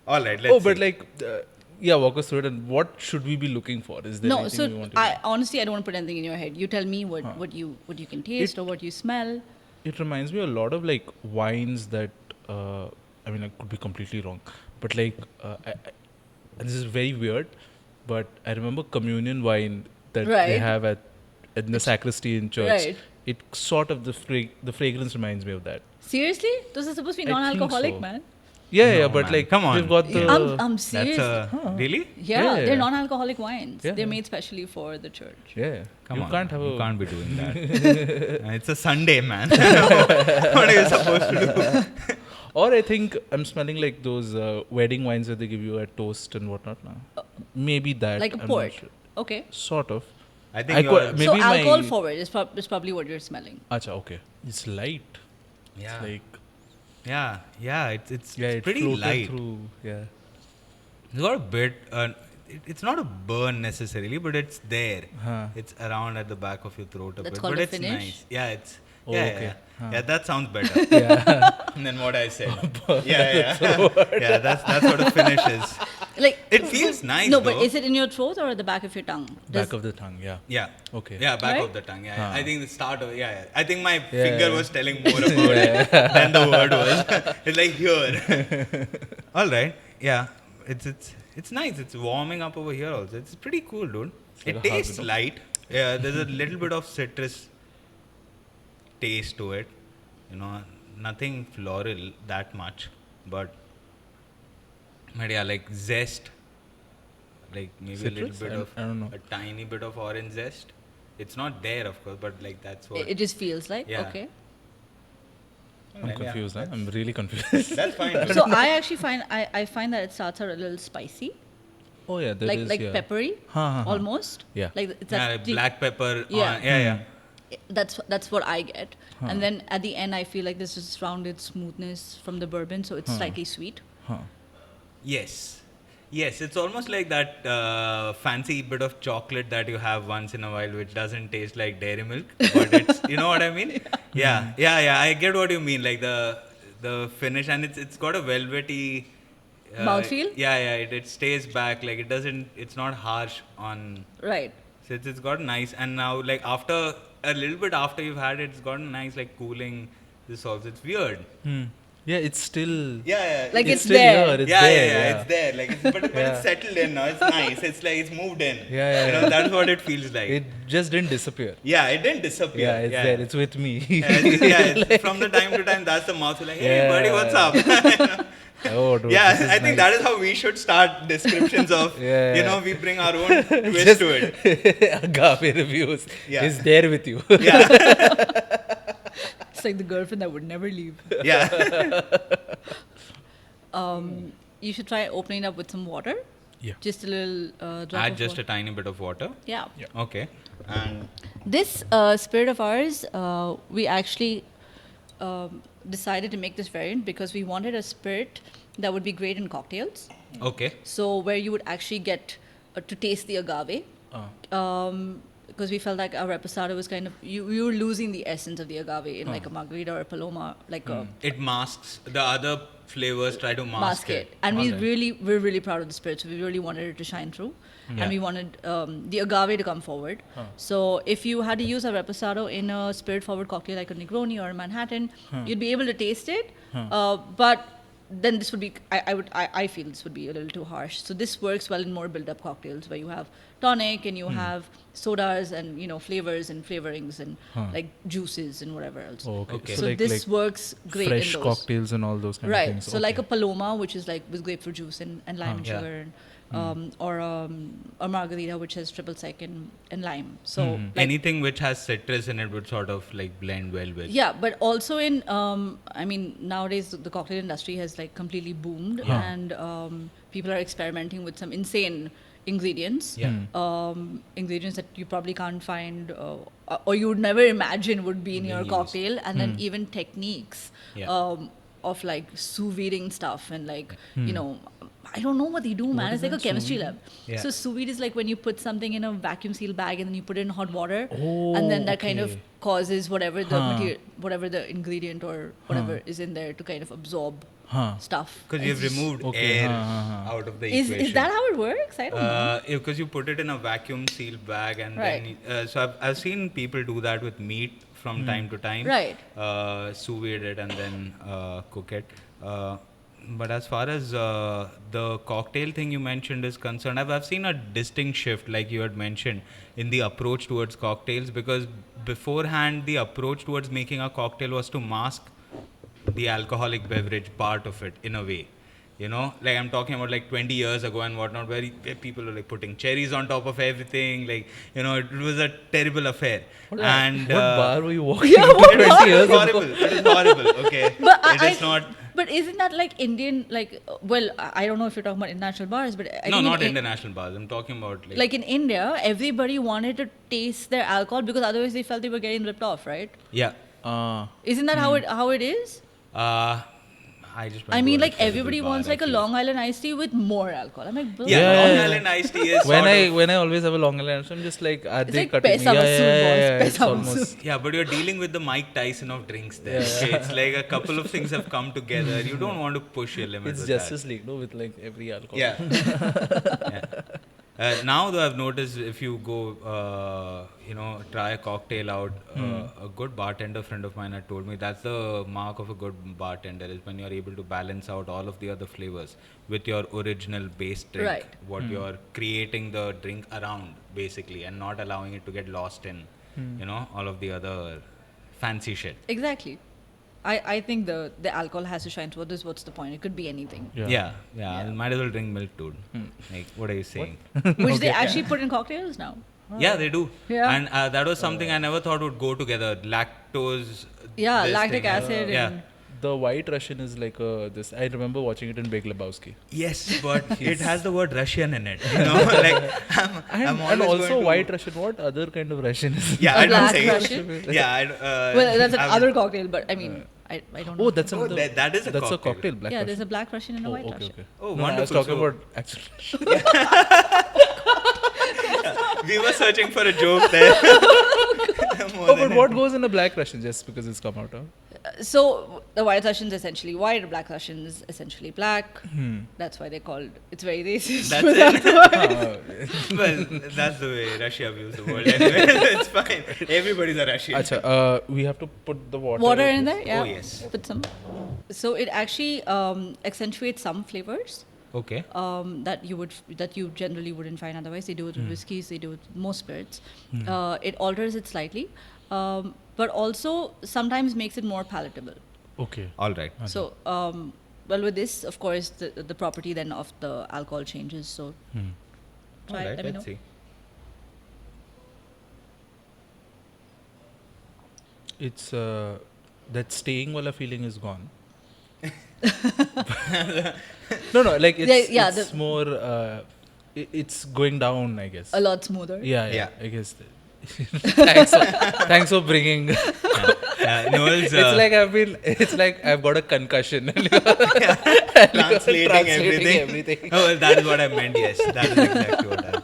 All right, let's Oh, but see. like, walk us through it. And what should we be looking for? Is there no. anything So we want to I honestly I don't want to put anything in your head. You tell me what you can taste or what you smell. It reminds me a lot of like wines that, I mean, I could be completely wrong, but like, and this is very weird, but I remember communion wine that they Right. have in the sacristy in church. Right. It sort of, the fragrance reminds me of that. Seriously? Those are supposed to be I think non-alcoholic, so. man. Yeah, No, but man. like, Come on. we've got the... I'm serious. That's really? Yeah, Yeah. they're non-alcoholic wines. Yeah. They're made specially for the church. Yeah. Come you on, can't have you a... can't be doing that. It's a Sunday, man. What are you supposed to do? Or I think I'm smelling like those wedding wines that they give you at toast and whatnot now. Maybe that. Like a I'm not port. sure. Okay. Sort of. I I think co- you're, maybe so my- alcohol forward is probably what you're smelling. Acha, okay. It's light. yeah, It's like, it's it pretty floated light. through. Yeah. It's got a bit. It's not a burn necessarily, but it's there. Huh. It's around at the back of your throat a That's bit, called but a it's finish? nice. Yeah, it's. Oh, yeah, okay. Huh. yeah, that sounds better Yeah. than what I said. Yeah. Yeah, that's what a finish is. Like It feels nice. no, but though. is it in your throat or at the back of your tongue? Back of the tongue, yeah. Yeah. Okay. Yeah, back Right? of the tongue. Yeah, Huh. I think the start of I think my Yeah, finger yeah. was telling more about it than the word was. It's like here. All right. Yeah. It's nice. It's warming up over here also. It's pretty cool, dude. like It a hug, tastes no? light. Yeah, there's a little bit of citrus taste to it. You know, nothing floral that much, but yeah, like zest. Like maybe a little Citrus? bit of I don't know. a tiny bit of orange zest. It's not there, of course, but like that's what. It just feels like Yeah. okay. I'm Yeah, confused. Huh? that's- I'm really confused. That's fine. dude. So I actually find I find that it starts out a little spicy, Oh, yeah. That is, like yeah. peppery, Huh, huh, huh. almost. Yeah. Like it's Yeah, that like deep- black pepper. Yeah. Yeah. That's what I get. And then at the end, I feel like there's this rounded smoothness from the bourbon, so it's slightly sweet. Huh. Yes. Yes, it's almost like that fancy bit of chocolate that you have once in a while, which doesn't taste like dairy milk, but it's, you know what I mean? Yeah. I get what you mean, like the finish, and it's got a velvety Mouthfeel? Yeah, it stays back, like it doesn't, it's not harsh on. Right. So it's got nice, and now like after a little bit after you've had it, it's got nice like cooling. This also, it's weird. Yeah, it's still... Yeah. Like it's still there. here. It's yeah, there. it's there. Like, but it's settled in now. It's nice. It's like it's moved in. Yeah. You know, that's what it feels like. It just didn't disappear. Yeah, it didn't disappear. Yeah, it's there. It's with me. It's from the time to time, that's the mouth. Like, hey, Yeah. buddy, what's up? Oh, dude, Yeah, this is I think nice. that is how we should start descriptions of. Yeah. You know, we bring our own twist Just to it. Agave reviews. Yeah. Is there with you. Yeah, It's like the girlfriend that would never leave. yeah. You should try opening it up with some water. Yeah. Just a little drop Add of just a water. tiny bit of water. Yeah. Okay. And This spirit of ours, we actually decided to make this variant because we wanted a spirit that would be great in cocktails. okay. So where you would actually get to taste the agave. because we felt like our reposado was kind of you were losing the essence of the agave in like a margarita or a paloma, like a It masks the other flavors. Try to mask it. And Okay. we're really proud of the spirit, so we really wanted it to shine through, and we wanted the agave to come forward. So if you had to use a reposado in a spirit forward cocktail like a Negroni or a Manhattan, you'd be able to taste it, but then this would be I feel this would be a little too harsh. So this works well in more build up cocktails where you have tonic and you have sodas and flavors and flavorings and like juices and whatever else. Oh, okay. Okay. So this works great fresh in those. cocktails and all those kind of Right. things. So like a paloma, which is like with grapefruit juice and lime and Yeah. sugar, and, or a margarita which has triple sec and lime. So like, Anything which has citrus in it would sort of like blend well with. yeah, but also in I mean nowadays the cocktail industry has like completely boomed, and people are experimenting with some insane ingredients. Yeah. Ingredients that you probably can't find or you would never imagine would be in your used. cocktail, and then even techniques Yeah. of like sous videing stuff and like I don't know what they do, man. It's like a chemistry lab. Yeah. So sous vide is like when you put something in a vacuum seal bag and then you put it in hot water, and then that kind of okay. causes whatever the material, whatever the ingredient or whatever is in there to kind of absorb stuff. Because you've It's just- removed Okay, air out of the equation. Is that how it works? I don't know. Because you put it in a vacuum sealed bag and Right. then so I've seen people do that with meat from time to time. Right. Sous vide it and then cook it. But as far as the cocktail thing you mentioned is concerned, I've seen a distinct shift, like you had mentioned, in the approach towards cocktails, because beforehand the approach towards making a cocktail was to mask the alcoholic beverage part of it in a way. Like I'm talking about like 20 years ago and whatnot, where people were like putting cherries on top of everything. Like, it was a terrible affair. And What bar were you walking Yeah, into what 20 bar? years ago? horrible. It is horrible. Okay. But It is not. But isn't that like Indian? Like, well, I don't know if you're talking about international bars, but I No, think not in, international bars. I'm talking about Like in India, everybody wanted to taste their alcohol because otherwise they felt they were getting ripped off, right? Yeah. Isn't that how it is? I just. I went mean, to a like terrible everybody bar, wants I like a feel. Long Island iced tea with more alcohol. I'm like, Yeah, Yeah, Long yeah, Island iced tea is when sort I of- when I always have a Long Island, so I'm just like, are It's they like cutting me? Pesa Vasool, boss. It's Pesa almost. Yeah, but you're dealing with the Mike Tyson of drinks there. Okay? It's like a couple of things have come together. You don't want to push your limits. It's with Justice League, no, with like every alcohol. that. Yeah. Now, though, I've noticed if you go, try a cocktail out, a good bartender friend of mine had told me that's the mark of a good bartender is when you're able to balance out all of the other flavors with your original base drink. Right. What you're creating the drink around, basically, and not allowing it to get lost in, all of the other fancy shit. Exactly. I think the alcohol has to shine through. This what's the point? It could be anything, Yeah. Might as well drink milk, dude. Like, what are you saying? which they actually put in cocktails now. Yeah, they do. Yeah. And that was something I never thought would go together. Lactose. Yeah, this lactic thing, acid. Yeah. And The White Russian is like this. I remember watching it in Big Lebowski. Yes, but it has the word Russian in it. Like, I'm And always also going to- White Russian. What other kind of Russian is? Yeah, A I don't black say. Russian? Yeah. well, that's I another would- cocktail, but I mean, I don't know. Oh, that's Oh, another. that is a that's cocktail. a cocktail. Black yeah, Russian. there's a black Russian and a white Okay, Russian. okay. Oh, No, I was wonderful. talking So- about actually. We were searching for a joke there. Oh, but what goes in a Black Russian just because it's come out? Huh? So the white Russian's essentially white, black Russian's essentially black. That's why they're called. It's very racist. That's but it. that's why. Well, that's the way Russia views the world. Anyway, it's fine. Everybody's a Russian. Acha, we have to put the Water in there, yeah. Oh, yes. Put some. So it actually accentuates some flavors Okay. that you generally wouldn't find otherwise. They do it with whiskeys. They do it with most spirits. It alters it slightly, but also sometimes makes it more palatable. Okay. All right. So, well, with this, of course, the property then of the alcohol changes. So, try All it. right. Let me know. Let's see. It's that staying wala feeling is gone. No, like it's, Yeah, it's more. It's going down, I guess. A lot smoother. Yeah, Yeah. I guess. Thanks for bringing. Noel's It's like I've got a concussion. translating everything. everything. Oh, well, that is what I meant. Yes, that is exactly what I.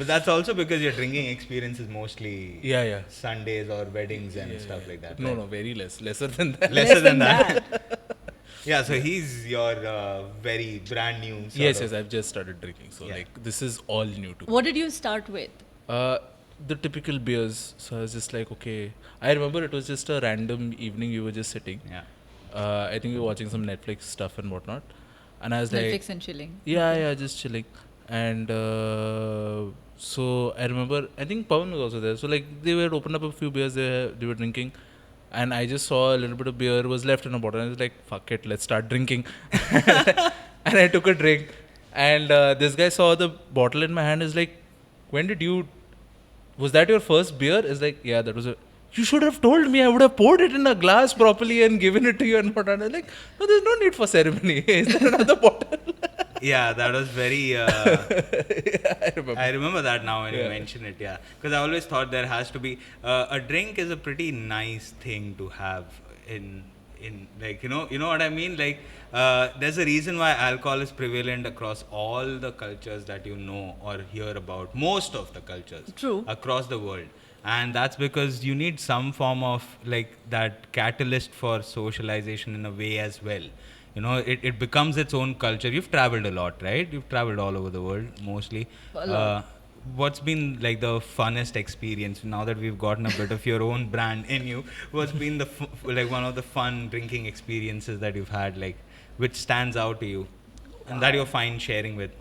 But that's also because your drinking experience is mostly Yeah. Sundays or weddings and stuff like that. No, right? no, very less. Lesser than that. Lesser than that. Yeah, so he's your very brand new. Yes, I've just started drinking. So, this is all new to me. What did you start with? The typical beers. So, I was just like, okay. I remember it was just a random evening. We were just sitting. Yeah. I think we were watching some Netflix stuff and whatnot. And I was like, Netflix and chilling. Yeah, just chilling. And so I remember, I think Pawan was also there. So like they were opened up a few beers they were drinking. And I just saw a little bit of beer was left in a bottle. And I was like, fuck it, let's start drinking. And I took a drink. And this guy saw the bottle in my hand. Is like, was that your first beer? Is like, yeah, that was you should have told me. I would have poured it in a glass properly and given it to you and whatnot. I was like, no, there's no need for ceremony. Is there another bottle? Yeah, that was very. I remember that now when you mention it. Yeah, because I always thought there has to be a drink is a pretty nice thing to have in like you know what I mean. Like there's a reason why alcohol is prevalent across all the cultures that you know or hear about. Most of the cultures. True. Across the world. And that's because you need some form of like that catalyst for socialization in a way as well. You know, it becomes its own culture. You've traveled a lot, right? You've traveled all over the world, mostly. A lot. What's been like the funnest experience now that we've gotten a bit of your own brand in you? What's been the like one of the fun drinking experiences that you've had, like which stands out to you, and that you're fine sharing with?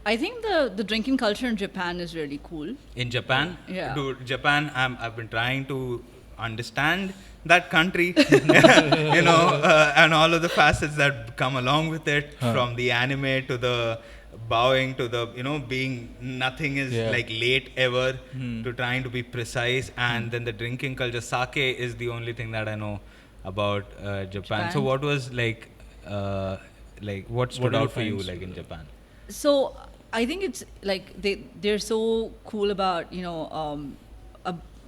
I think the drinking culture in Japan is really cool. In Japan? Yeah. Dude, Japan, I've been trying to understand that country, you know, and all of the facets that come along with it, from the anime to the bowing to the, you know, being nothing is like late ever to trying to be precise. And then the drinking culture, sake is the only thing that I know about Japan. So what was like what stood out for you like in Japan? So I think it's like they're so cool about, you know,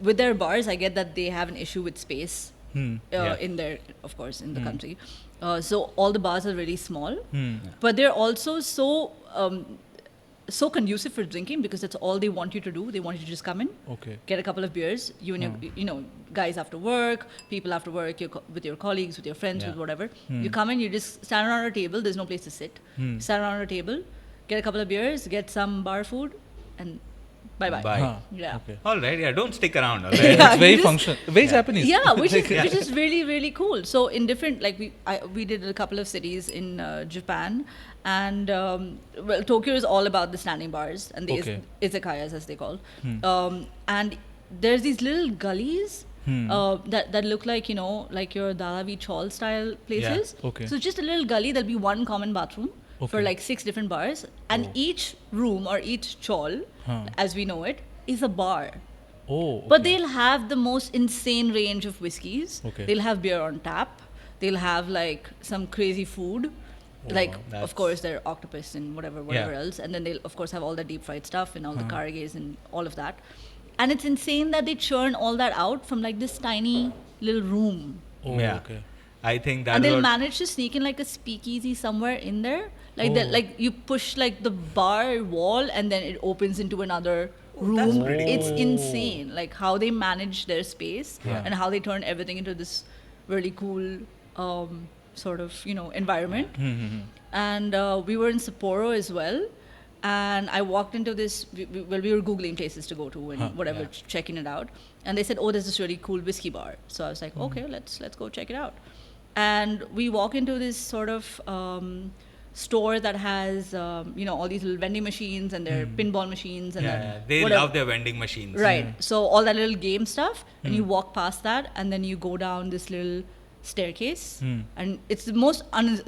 with their bars. I get that they have an issue with space in their, of course, in the country. So all the bars are really small, but they're also so conducive for drinking because that's all they want you to do. They want you to just come in, get a couple of beers. You and your, you know, guys after work, people after work, with your colleagues, with your friends, with whatever. You come in, you just stand around a table. There's no place to sit. Stand around a table, get a couple of beers, get some bar food, and bye-bye. Bye. Yeah. All right. Yeah. Don't stick around. All right. It's very functional. Very Japanese. Yeah, which is really, really cool. So in different, like we did a couple of cities in Japan, and well, Tokyo is all about the standing bars and the izakayas, as they call. And there's these little gullies that look like, you know, like your Dharavi Chawl style places. So just a little gully. There'll be one common bathroom for like 6 different bars, and each room or each chawl, as we know it, is a bar. But they'll have the most insane range of whiskeys. They'll have beer on tap. They'll have like some crazy food. Like, of course, their octopus and whatever else. And then they'll, of course, have all the deep fried stuff and all the karages and all of that. And it's insane that they churn all that out from like this tiny little room. I think that. And they'll manage to sneak in like a speakeasy somewhere in there. Like like you push like the bar wall and then it opens into another room. It's insane, like how they manage their space and how they turn everything into this really cool sort of, you know, environment. And we were in Sapporo as well. And I walked into this, we were Googling places to go to and whatever, checking it out. And they said, oh, there's this really cool whiskey bar. So I was like, okay, let's go check it out. And we walk into this sort of store that has, you know, all these little vending machines and their pinball machines. And they love their vending machines. Right. So all that little game stuff. And you walk past that and then you go down this little staircase. And it's the most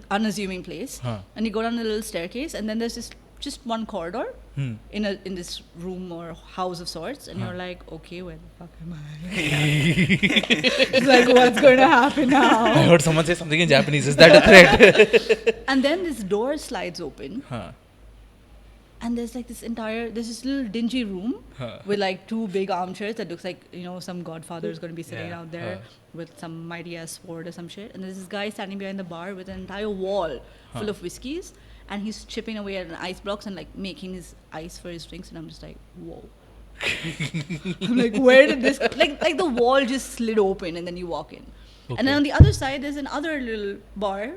unassuming place. And you go down the little staircase and then there's this just one corridor in this room or house of sorts, and you're like, okay, where the fuck am I? It's like, what's going to happen now? I heard someone say something in Japanese. Is that a threat? And then this door slides open, and there's like this little dingy room with like 2 big armchairs that looks like, you know, some godfather is going to be sitting out there with some mighty ass sword or some shit, and there's this guy standing behind the bar with an entire wall full of whiskeys. and he's chipping away at an ice blocks and like making his ice for his drinks, and I'm just like, whoa. I'm like, where did this like the wall just slid open and then you walk in. And then on the other side there's another little bar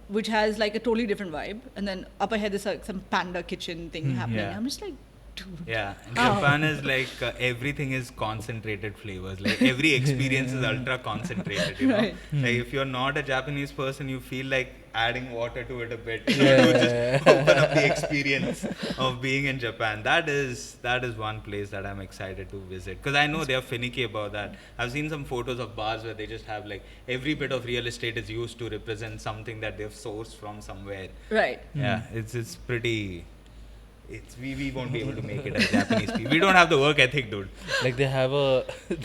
which has like a totally different vibe, and then up ahead there's like some panda kitchen thing happening. Yeah. I'm just like, dude. Yeah, Japan is like everything is concentrated flavors. Like every experience is ultra concentrated. You know, Right. like if you're not a Japanese person, you feel like adding water to it a bit. You know, to just open up the experience of being in Japan. That is one place that I'm excited to visit, because I know they are finicky about that. I've seen some photos of bars where they just have like every bit of real estate is used to represent something that they've sourced from somewhere. Right. Yeah, it's pretty. We won't be able to make it as Japanese people. We don't have the work ethic, dude. Like they have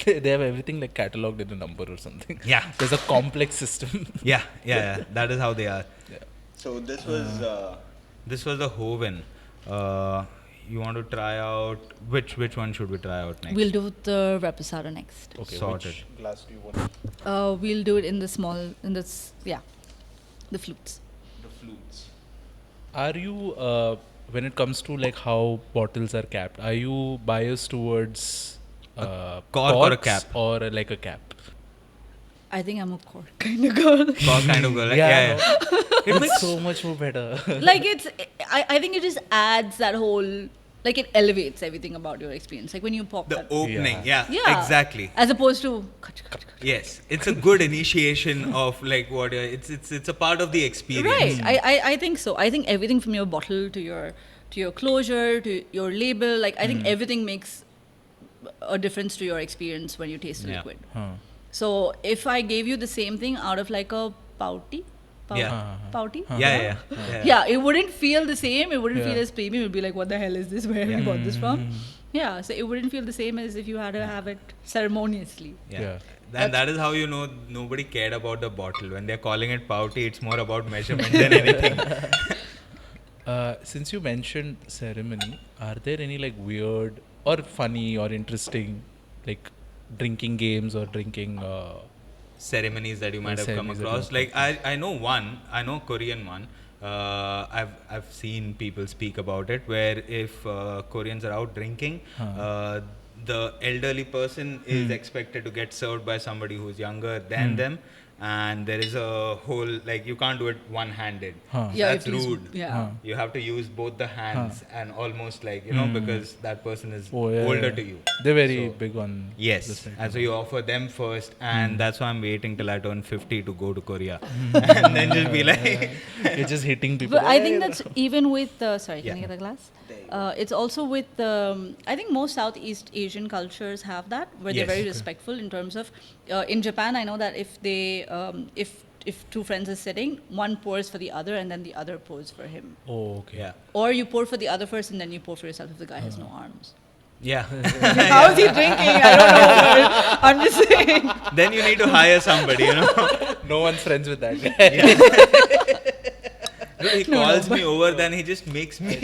they have everything like cataloged in a number or something. Yeah. There's a complex system. Yeah. That is how they are. Yeah. So this was the Hoven. You want to try out which one should we try out next? We'll do the Reposado next. Okay. Sorted. Which glass do you want? We'll do it in the the flutes. The flutes. Are you when it comes to like how bottles are capped, are you biased towards cork or a corks cap? or like a cap? I think I'm a cork kind of girl. Cork kind of girl. Like, yeah. It makes so much more better. Like I think it just adds that whole, like it elevates everything about your experience. Like when you pop The that. opening. Yeah. Yeah. Exactly. As opposed to. Yes, it's a good initiation of like what it's a part of the experience. Right. I think so. I think everything from your bottle to your closure to your label, like I think everything makes a difference to your experience when you taste the Yeah. liquid. Huh. So if I gave you the same thing out of like a pouty, Yeah. pouty, Yeah. yeah, it wouldn't feel the same. It wouldn't Yeah. feel as premium. It would be like, what the hell is this? Where have Yeah. you got this from? Yeah, so it wouldn't feel the same as if you had to have it ceremoniously. Yeah. And that is how you know nobody cared about the bottle. When they're calling it pouty, it's more about measurement than anything. Since you mentioned ceremony, are there any like weird or funny or interesting like drinking games or drinking Ceremonies that you might have come Ceremonies that you across. have Like I know one. I know Korean one. I've seen people speak about it, where if Koreans are out drinking, the elderly person is expected to get served by somebody who's younger than them, and there is a whole, like, you can't do it one-handed. Yeah, That's if he's- rude. yeah. You have to use both the hands and almost like, you know, because that person is Oh, yeah, older yeah. to you. They're very So- big on Yes, this right and so now. you offer them first, and that's why I'm waiting till I turn 50 to go to Korea, and then just be like, You're just hitting people. But I think that's even with sorry, can I Yeah. get a glass? It's also with I think most Southeast Asian cultures have that, where they're Yes. very Okay. respectful in terms of in Japan I know that if they if two friends are sitting, one pours for the other and then the other pours for him, Oh, okay. yeah, or you pour for the other first and then you pour for yourself if the guy has no arms. yeah. How is he drinking? I don't know. I'm just saying. Then you need to hire somebody, you know. No one's friends with that guy. He calls me over, then he just makes me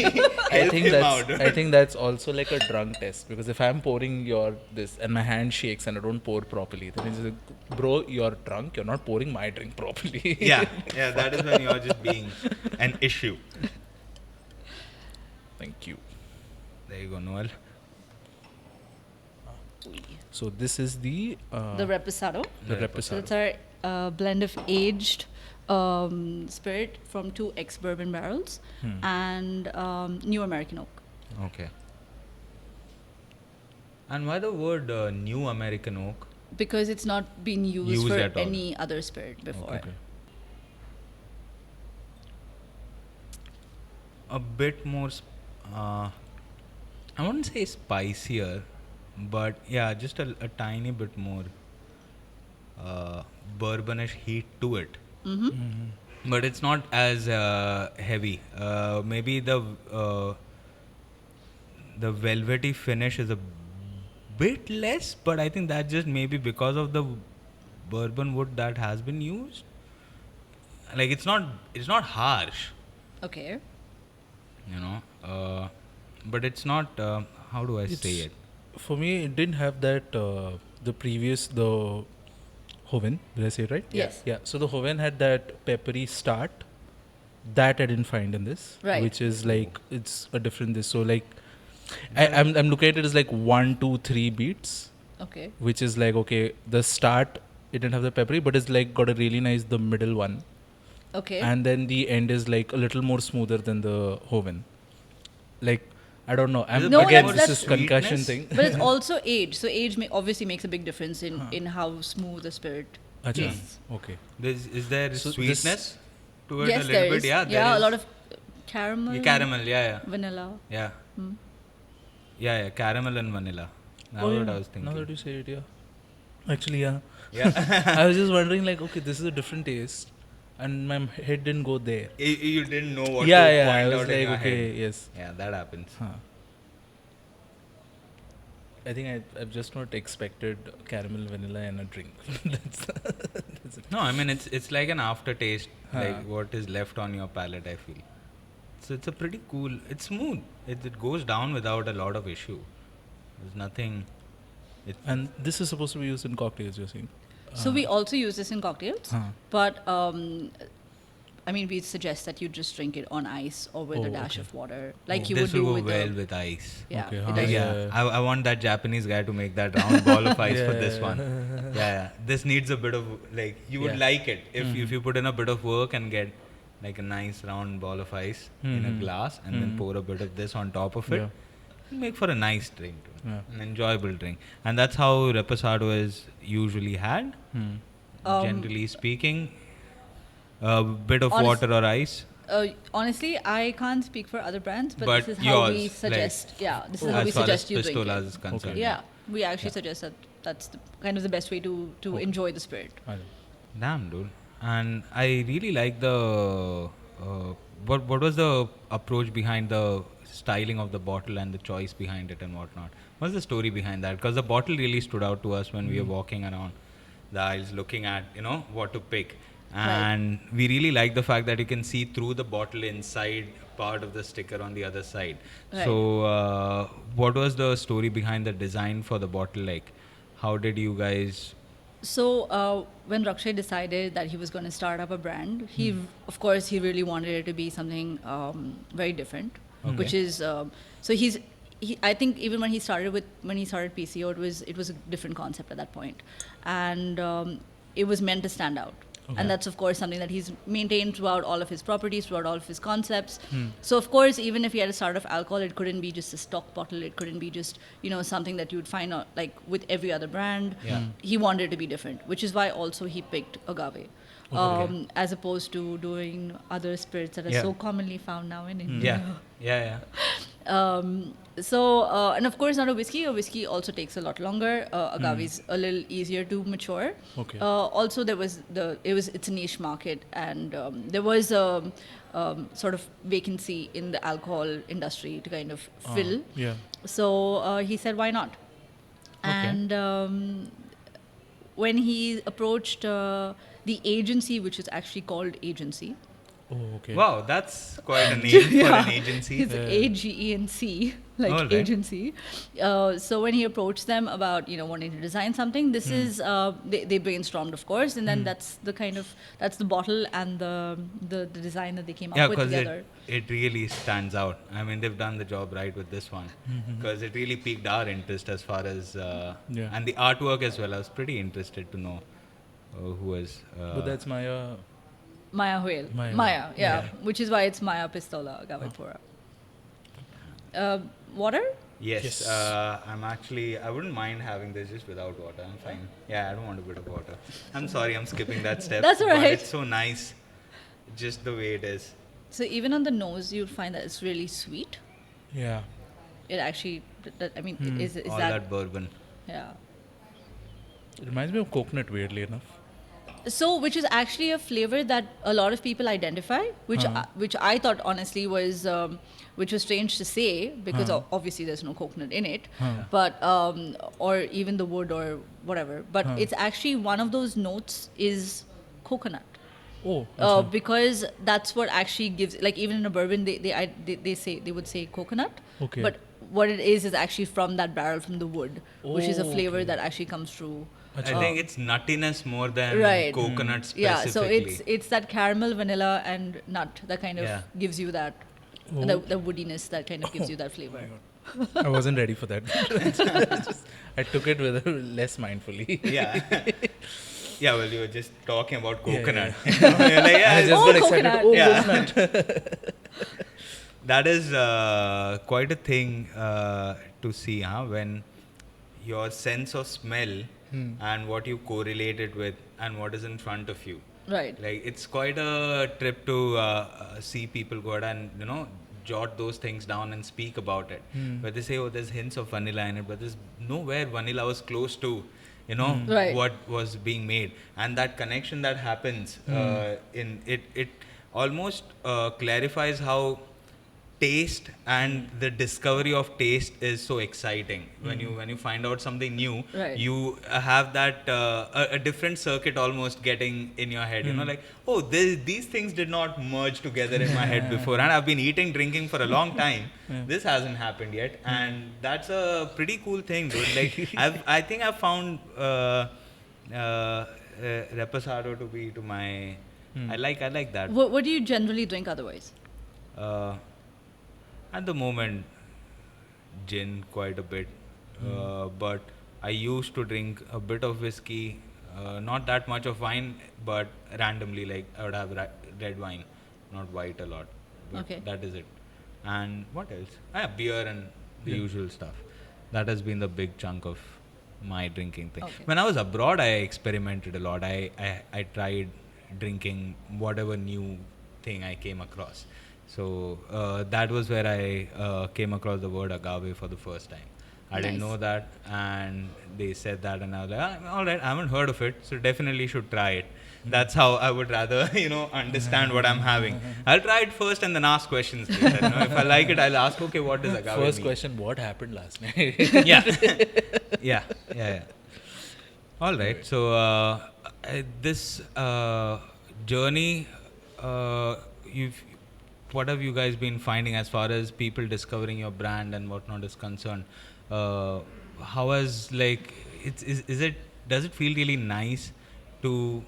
help him out. I think that's also like a drunk test, because if I'm pouring your this and my hand shakes and I don't pour properly, then it's like, bro, you're drunk. You're not pouring my drink properly. yeah, that is when you're just being an issue. Thank you. There you go, Noel. So this is the The Reposado. the The So Reposado. it's our blend of aged spirit from 2 ex-bourbon barrels and new American oak. Okay. And why the word new American oak? Because it's not been used Used for at all. any other spirit before. Okay. A bit more, I wouldn't say spicier, but yeah, just a tiny bit more bourbonish heat to it. But it's not as heavy. Maybe the velvety finish is a bit less, but I think that's just maybe because of the bourbon wood that has been used. Like it's not harsh, Okay. you know, but it's not. How do I say it? For me, it didn't have that the Hoven. Did I say it right? Yes. Yeah. So the Hoven had that peppery start, that I didn't find in this, Right. which is like it's a different this. So like I'm looking at it as like 1, 2, 3 beats, Okay. which is like okay. The start it didn't have the peppery, but it's like got a really nice the middle one, Okay. and then the end is like a little more smoother than the Hoven. Like I don't know. Is it No, Again, that's- this is sweetness? concussion thing. But it's also age. So age obviously makes a big difference in how smooth the spirit Acha. tastes. Okay. Is there So sweetness to it Yes, a little there bit? is. Yeah, there Yeah, a is. lot of caramel. Caramel, yeah. Vanilla. Yeah. Hmm. Yeah, caramel and vanilla. That's Oh, what yeah. I was thinking. Now that you say it, yeah. Actually, yeah. Yeah. I was just wondering, like, okay, this is a different taste, and my head didn't go there. You didn't know what Yeah, to yeah. point I was out in like, your okay, head. yes. Yeah, that happens. Huh. I think I've just not expected caramel, vanilla, and a drink. that's it. No, I mean it's like an aftertaste, Huh. like what is left on your palate. I feel. So it's a pretty cool. It's smooth. It goes down without a lot of issue. There's nothing. And this is supposed to be used in cocktails, you're saying? So we also use this in cocktails, Huh. but I mean, we suggest that you just drink it on ice or with Oh, a dash okay. of water, like Oh. you This would do will go with well the, with ice. yeah. Okay, it huh. does. Yeah, I want that Japanese guy to make that round ball of ice for this Yeah. one. Yeah, this needs a bit of like you would Yeah. like it if you put in a bit of work and get like a nice round ball of ice in a glass and then pour a bit of this on top of it. Yeah. It'll make for a nice drink, Yeah. an enjoyable drink, and that's how Reposado is usually had. Generally speaking, a bit of Honest- water or ice. Honestly, I can't speak for other brands, but But this is how we yours, suggest. Yeah, this is as how we far as suggest you drink Pistolas it. is concerned. Yeah, we actually suggest that that's kind of the best way to enjoy the spirit. Damn, dude. And I really like the what was the approach behind the styling of the bottle and the choice behind it and whatnot. What's the story behind that? Because the bottle really stood out to us when we were walking around the aisles, looking at what to pick, and we really like the fact that you can see through the bottle inside part of the sticker on the other side. Right. So, what was the story behind the design for the bottle? Like, how did you guys? So when Rakshay decided that he was going to start up a brand, of course he really wanted it to be something very different, which is so I think even when he started PCO, it was a different concept at that point, and it was meant to stand out. Okay. And that's of course something that he's maintained throughout all of his properties, throughout all of his concepts. So of course, even if he had a start of alcohol, it couldn't be just a stock bottle. It couldn't be just something that you would find like with every other brand. Yeah. He wanted it to be different, which is why also he picked agave, as opposed to doing other spirits that are Yeah. so commonly found now in India. Yeah. So and of course not a whiskey. A whiskey also takes a lot longer. Agave is a little easier to mature. Okay. Also, it's a niche market, and there was a sort of vacancy in the alcohol industry to kind of fill. Yeah. So he said, why not? And when he approached the agency, which is actually called Agency. Oh, okay. Wow, that's quite a name for an agency. It's AGENC, like All right. agency. So when he approached them about wanting to design something, this is they brainstormed, of course, and then that's the bottle and the design that they came up Yeah, with because together. it really stands out. I mean, they've done the job right with this one because it really piqued our interest as far as and the artwork as well. I was pretty interested to know who is. But that's Mayahuel. Maya, yeah, which is why it's Maya Pistola Agave. Water? Yes. I wouldn't mind having this just without water. I'm fine. Yeah, I don't want a bit of water. I'm sorry, I'm skipping that step. That's all but right. it's so nice, just the way it is. So even on the nose, you'll find that it's really sweet. Yeah. It actually, is All that that bourbon. yeah. It reminds me of coconut, weirdly enough. So, which is actually a flavor that a lot of people identify, which I thought honestly was which was strange to say because obviously there's no coconut in it, but or even the wood or whatever. But it's actually one of those notes is coconut. Oh. Because that's what actually gives, like even in a bourbon they would say coconut, Okay. but what it is actually from that barrel, from the wood, which is a flavor okay. that actually comes through I think it's nuttiness more than Right. coconut Yeah, specifically. so it's that caramel, vanilla, and nut that kind of Yeah. gives you that the woodiness that kind of gives you that flavor. I wasn't ready for that. I took it with less mindfully. Yeah. Yeah, well, you were just talking about Yeah, coconut. yeah. You're like, yeah, I just Oh, got excited. coconut. Oh, Yeah. coconut. that is quite a thing to see, when your sense of smell and what you correlate it with and what is in front of you. Right. Like, it's quite a trip to see people go out and, jot those things down and speak about it. But they say, oh, there's hints of vanilla in it, but there's nowhere vanilla was close to, Right. what was being made. And that connection that happens in it almost clarifies how taste and the discovery of taste is so exciting. When you find out something new, Right. you have that a different circuit almost getting in your head. Like, oh, these things did not merge together in my head before, and I've been eating, drinking for a long time. This hasn't happened yet, and that's a pretty cool thing, dude. Like, I think I've found Reposado to my. I like that. What do you generally drink otherwise? At the moment, gin quite a bit, but I used to drink a bit of whiskey, not that much of wine, but randomly, like I would have red wine, not white a lot. But Okay. that is it. And what else? Beer and the usual stuff. That has been the big chunk of my drinking thing. Okay. When I was abroad, I experimented a lot. I tried drinking whatever new thing I came across. So that was where I came across the word agave for the first time. I didn't Nice. know that, and they said that, and I was like, all right, I haven't heard of it, so definitely should try it. That's how I would rather, understand what I'm having. I'll try it first and then ask questions later. If I like it, I'll ask, okay, what does agave First mean? question, what happened last night? Yeah. All right. So this journey, what have you guys been finding as far as people discovering your brand and whatnot is concerned? How has does it feel really nice to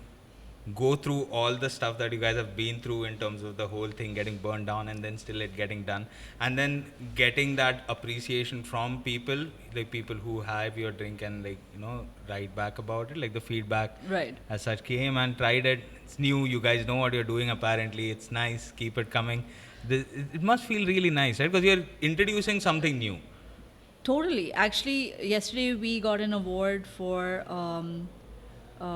go through all the stuff that you guys have been through in terms of the whole thing getting burned down and then still it getting done, and then getting that appreciation from people, like people who have your drink and write back about it, like the feedback Right. as such came and tried it, it's new, you guys know what you're doing, apparently it's nice, keep it coming. It must feel really nice, right? Because you're introducing something new. Totally. Actually, yesterday we got an award for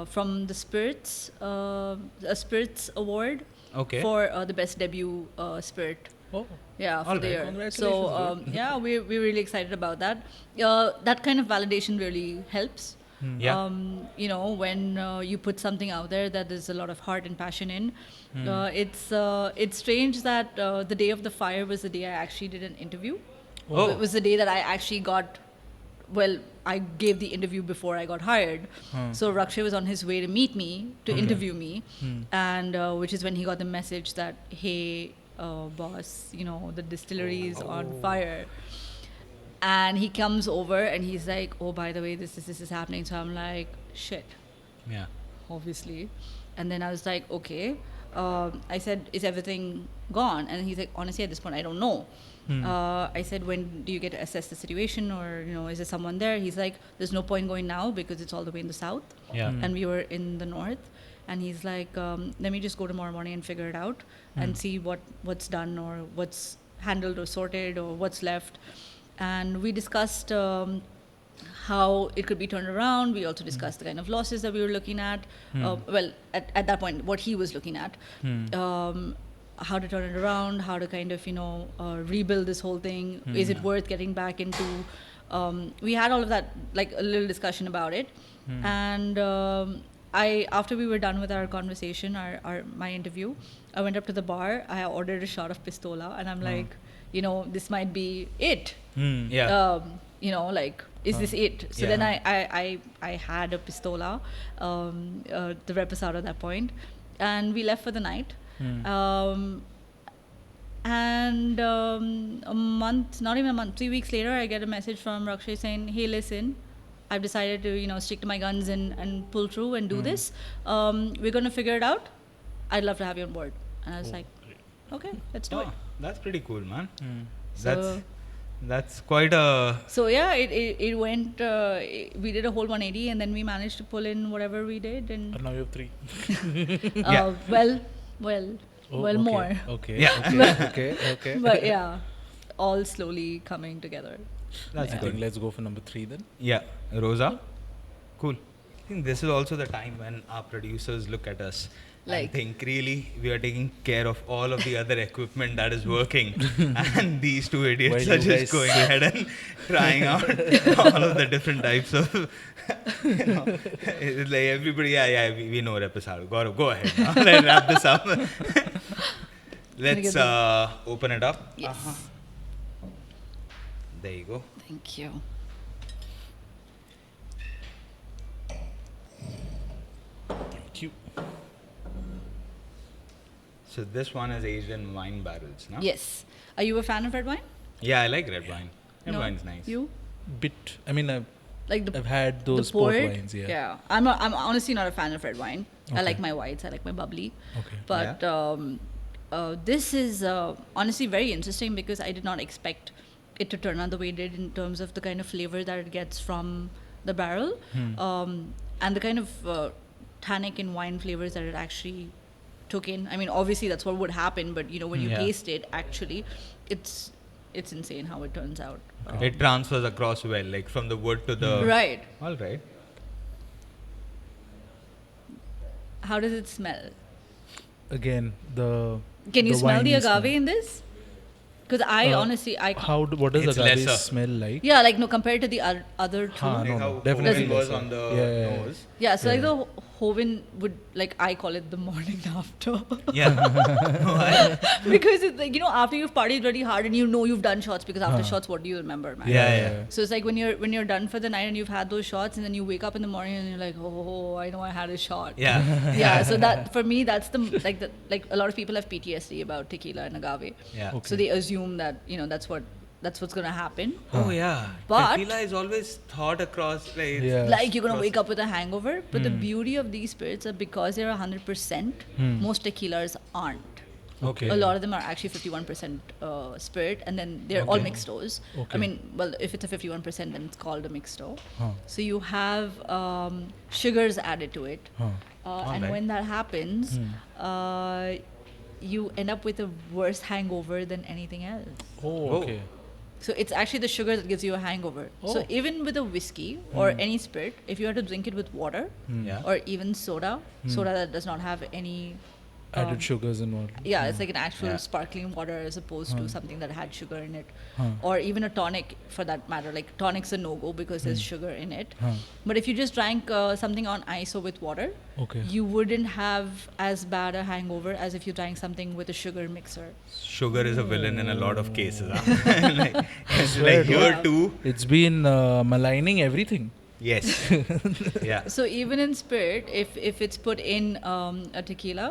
from the Spirits, a Spirits Award. Okay. For the best debut spirit. Oh, Yeah, for All the right. year. Congratulations, So yeah, we're really excited about that. That kind of validation really helps. Yeah. When you put something out there that there's a lot of heart and passion in, it's strange that the day of the fire was the day I actually did an interview. Oh. It was the day that I actually got. Well, I gave the interview before I got hired. So Rakshay was on his way to meet me, to interview me, and which is when he got the message that, hey, boss, the distillery is on fire. And he comes over and he's like, oh, by the way, this is happening. So I'm like, shit, Yeah. obviously. And then I was like, okay. I said, is everything gone? And he's like, honestly, at this point, I don't know. I said, when do you get to assess the situation, or is there someone there? He's like, there's no point going now because it's all the way in the south. Yeah. And we were in the north. And he's like, let me just go tomorrow morning and figure it out and see what's done or what's handled or sorted or what's left. And we discussed how it could be turned around. We also discussed the kind of losses that we were looking at. At that point, what he was looking at. How to turn it around, how to kind of, rebuild this whole thing. Is it worth getting back into? We had all of that, like a little discussion about it. And after we were done with our conversation, my interview, I went up to the bar. I ordered a shot of Pistola, and I'm like, this might be it. Yeah. Is this it? So Yeah. then I had a Pistola, the Reposado at that point, and we left for the night. And a month, not even a month, 3 weeks later, I get a message from Rakshay saying, hey, listen, I've decided to stick to my guns and pull through and do this. We're going to figure it out. I'd love to have you on board. And I was like, okay, let's do it. Oh, that's pretty cool, man. So- That's quite a So yeah, it went. We did a whole 180, and then we managed to pull in whatever we did, and And now you have 3. well, Okay. more. Okay. Yeah. Okay. But yeah, all slowly coming together. that's I good. think let's go for number 3 then. Yeah, Rosa, cool. I think this is also the time when our producers look at us and Like- think, really, we are taking care of all of the other equipment that is working, and these two idiots While are you just guys- going ahead and trying out all of the different types of, it's like everybody, yeah, we know Reposado. Gaurav, go ahead. Now. Let's wrap this up. Let's open it up. Yes. There you go. Thank you. Thank you. So this one is aged in wine barrels, no? Yes. Are you a fan of red wine? Yeah, I like red wine. Red No? wine's nice. You Bit. I mean, like the I've had those the port port? wines. Yeah. Yeah. I'm honestly not a fan of red wine. I Okay. like my whites. I like my bubbly. Okay. But this is honestly very interesting because I did not expect it to turn out the way it did in terms of the kind of flavor that it gets from the barrel, and the kind of tannic and wine flavors that it actually took in. I mean, obviously that's what would happen, but when you Yeah. taste it, actually, it's insane how it turns out. It transfers across well, like from the wood to the. Right. All right. How does it smell? Again, the. Can you smell the winey agave smell. in this? Because I honestly, I can't. What does It's agave lesser. smell like? Yeah, like no, compared to the other two. Huh, Like no, how no, definitely Hoven was lesser. on the Yeah. nose. Yeah, so like the Hoven would, like, I call it the morning after. Yeah. No, Because it's like, after you've partied really hard and you've done shots, because after shots, what do you remember, man? Yeah. So it's like when you're done for the night and you've had those shots and then you wake up in the morning and you're like, oh, I know I had a shot. Yeah. Yeah, so that for me that's like a lot of people have PTSD about tequila and agave. Yeah. Okay. So they assume that that's what's gonna happen. Oh yeah. But- Tequila is always thought across like. Yeah. Like you're gonna wake up with a hangover, but the beauty of these spirits are because they're 100%. Most tequilas aren't. Okay. A lot of them are actually 51% spirit, and then they're all Okay. mixed stores. Okay. I mean, well, if it's a 51%, then it's called a mixed store. Huh. So you have sugars added to it, Huh. and Alright. when that happens, you end up with a worse hangover than anything else. Oh, Oh. okay. So it's actually the sugar that gives you a hangover. So Oh. even with a whiskey or any spirit, if you are to drink it with water Yeah. or even soda that does not have any Added sugars and all. yeah, it's like an actual Yeah. sparkling water as opposed to something that had sugar in it. Huh. Or even a tonic for that matter. Like tonic's a no-go because there's sugar in it. Huh. But if you just drank something on ice or with water, Okay. you wouldn't have as bad a hangover as if you drank something with a sugar mixer. Sugar is a villain in a lot of cases. Huh? like, it's swear, like here dude. too. It's been maligning everything. Yes. Yeah. So even in spirit, if it's put in a tequila,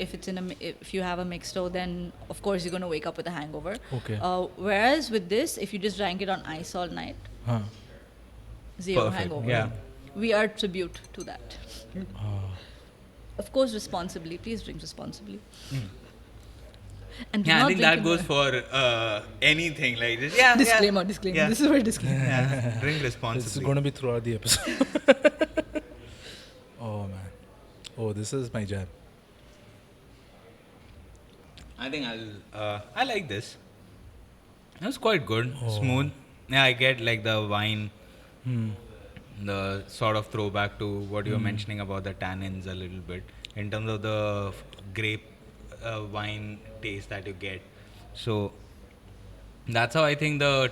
if it's if you have a mixto, then of course you're going to wake up with a hangover. Okay. Whereas with this, if you just drank it on ice all night, Huh. zero Perfect. hangover. Yeah. We are tribute to that. Of course, responsibly. Please drink responsibly. And do Yeah, I not think drink that in goes the- for anything like this. Yeah. disclaimer. Yeah. Disclaimer. Yeah. This is where disclaimer. Yeah. Drink It's responsibly. going to be throughout the episode. Oh, man. Oh, this is my jam. I think I like this. It was quite good, Oh. smooth. Yeah, I get like the wine, the sort of throwback to what you were mentioning about the tannins a little bit in terms of the grape wine taste that you get. So that's how I think the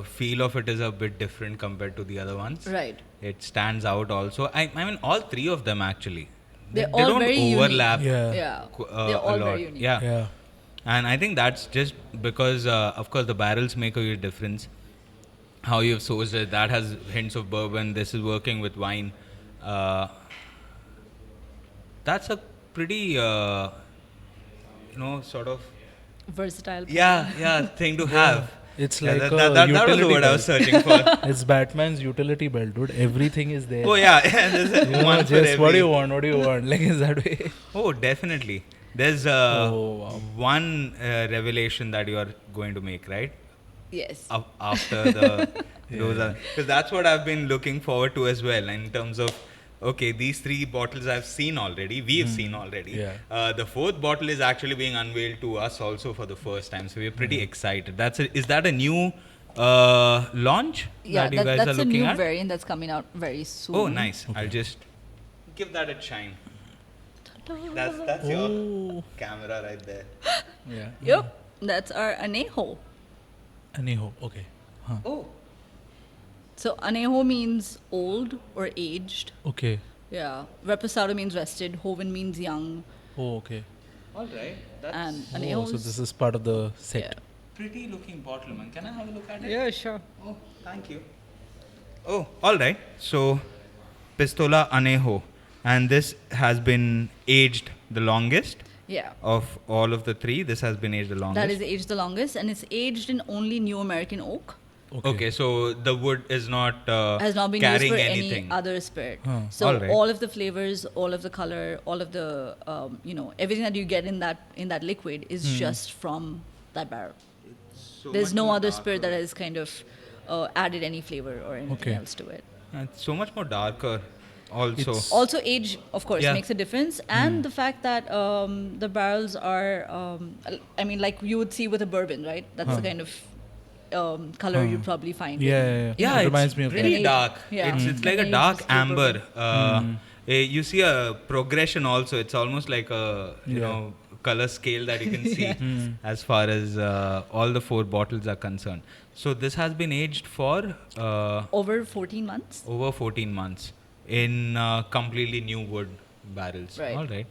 feel of it is a bit different compared to the other ones. Right. It stands out also. I mean, all three of them actually. They're They all don't very unique. overlap. Yeah. Yeah. A They're all lot. very unique. Yeah. Yeah. And I think that's just because, of course, the barrels make a huge difference. How you've sourced it, that has hints of bourbon. This is working with wine. That's a pretty, sort of, Versatile. thing to have. It's Yeah, like that, a that, that, that was the utility word I was belt. searching for. It's Batman's utility belt, dude. Everything is there. Oh yeah, there's You know, one for just what do every. you want? What do you want? Like, is that way? Oh, definitely. There's Oh, wow. one revelation that you are going to make, right? Yes. After the Yeah, Rosa, because that's what I've been looking forward to as well. In terms of, okay, these 3 bottles I've seen already. We've seen already. Yeah. The 4th bottle is actually being unveiled to us also for the first time, so we're pretty excited. Is that a new launch Yeah, that you guys are that's a looking new at? variant that's coming out very soon. Oh, nice. I'll just give that a chime. That's your Oh. camera right there. Yeah. Yep, that's our Anejo. Anejo. Okay. Huh. Oh, So Anejo means old or aged. Okay. Yeah. Reposado means rested. Hoven means young. Oh, okay. all right. That's And Oh, Anejo. so this is part of the set. Yeah. pretty looking bottle, man. Can I have a look at it? Yeah, sure. Oh, thank you. Oh, all right. So, Pistola Anejo, and this has been aged the longest Yeah. of all of the 3. This has been aged the longest. That is aged the longest, and it's aged in only New American oak. Okay, so the wood is not Has not been used carrying for anything. any other spirit. Huh. So Alright. all of the flavors, all of the color, all of the everything that you get in that liquid is just from that barrel. So There's much no more other spirit that darker. has kind of added any flavor or anything Okay. else to it. It's so much more darker. Also, It's- Also, age, of course, Yeah. makes a difference, and the fact that the barrels are, like you would see with a bourbon, right? That's the kind of color you'd probably find. Yeah, in- yeah, yeah. yeah, It reminds it's me of pretty that. dark. Yeah. It's like a An dark aged amber. bourbon. You see a progression also. It's almost like a Yeah. color scale that you can see as far as all the 4 bottles are concerned. So this has been aged for Over 14 months. over 14 months in completely new wood barrels. Right. All right.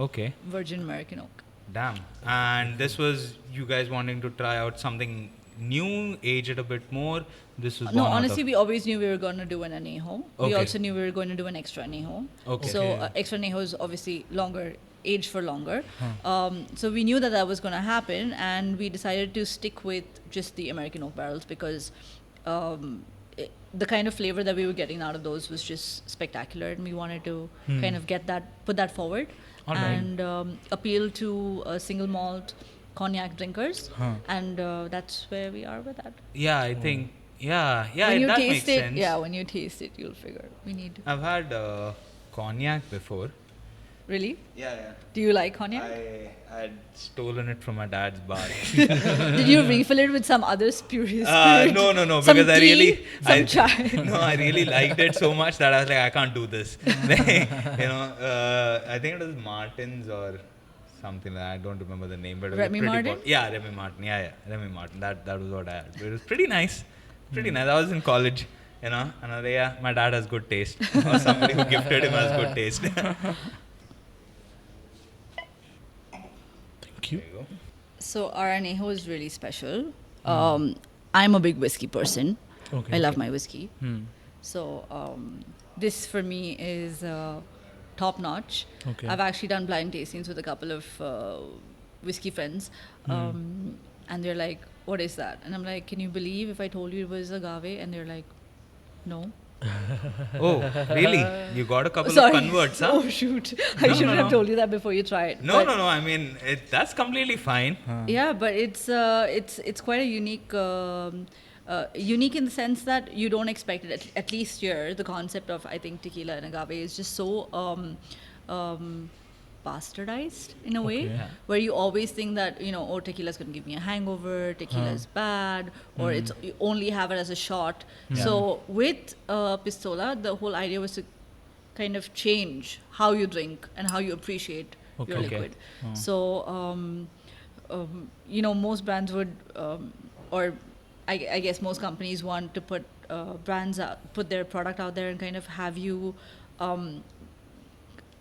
Okay. Virgin American oak. Damn. And this was you guys wanting to try out something new, age it a bit more. This was No, one out honestly, of- we always knew we were going to do an anejo. We Okay. also knew we were going to do an extra anejo. Okay. So Okay. extra anejo is obviously longer, aged for longer. So we knew that was going to happen, and we decided to stick with just the American oak barrels because the kind of flavor that we were getting out of those was just spectacular, and we wanted to kind of put that forward, All right. and appeal to single malt cognac drinkers, and that's where we are with that. Yeah, I think. Yeah, When you that taste makes it, sense. yeah, when you taste it, you'll figure we need. I've had cognac before. Really? Yeah. Do you like cognac? I had stolen it from my dad's bar. Did you refill it with some other spurious No, spirit? Some because I tea, really, some chai. no, I really liked it so much that I was like, I can't do this. I think it was Martin's or something like that. I don't remember the name, but it was Remy pretty Martin? Yeah, Remy Martin. Yeah, Remy Martin. That was what I had. But it was pretty nice. Pretty nice. I was in college, and I was like, yeah, my dad has good taste, or somebody who gifted him has good taste. Thank you. There you go. So our anejo is really special. I'm a big whiskey person. Okay. I love my whiskey. Hmm. So this for me is top notch. Okay. I've actually done blind tastings with a couple of whiskey friends, and they're like, "What is that?" And I'm like, "Can you believe if I told you it was agave?" And they're like, "No." Oh, really? You got a couple Sorry. of converts, huh? Oh shoot! I shouldn't have told you that before you try it. No, But- no. I mean, that's completely fine. Yeah, but it's quite a unique. Unique in the sense that you don't expect it. At least here, the concept of I think tequila and agave is just so bastardized in a way, Okay. Yeah. where you always think that tequila is going to give me a hangover, tequila is bad, or it's you only have it as a shot. So with Pistola, the whole idea was to kind of change how you drink and how you appreciate your Okay. liquid. So most brands would or I guess most companies want to put put their product out there and kind of have you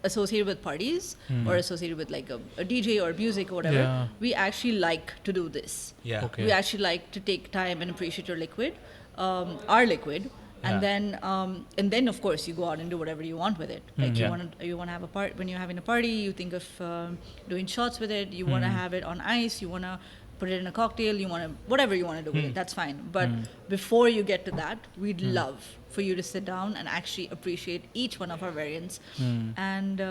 associated with parties or associated with like a DJ or music or whatever. Yeah. We actually like to do this. Yeah. Okay. We actually like to take time and appreciate your liquid, our liquid, and then of course you go out and do whatever you want with it. Like you want to have a part when you're having a party, you think of doing shots with it. You want to have it on ice. You want to put it in a cocktail, you want to, whatever you want to do with it, that's fine. But before you get to that, we'd love for you to sit down and actually appreciate each one of our variants. And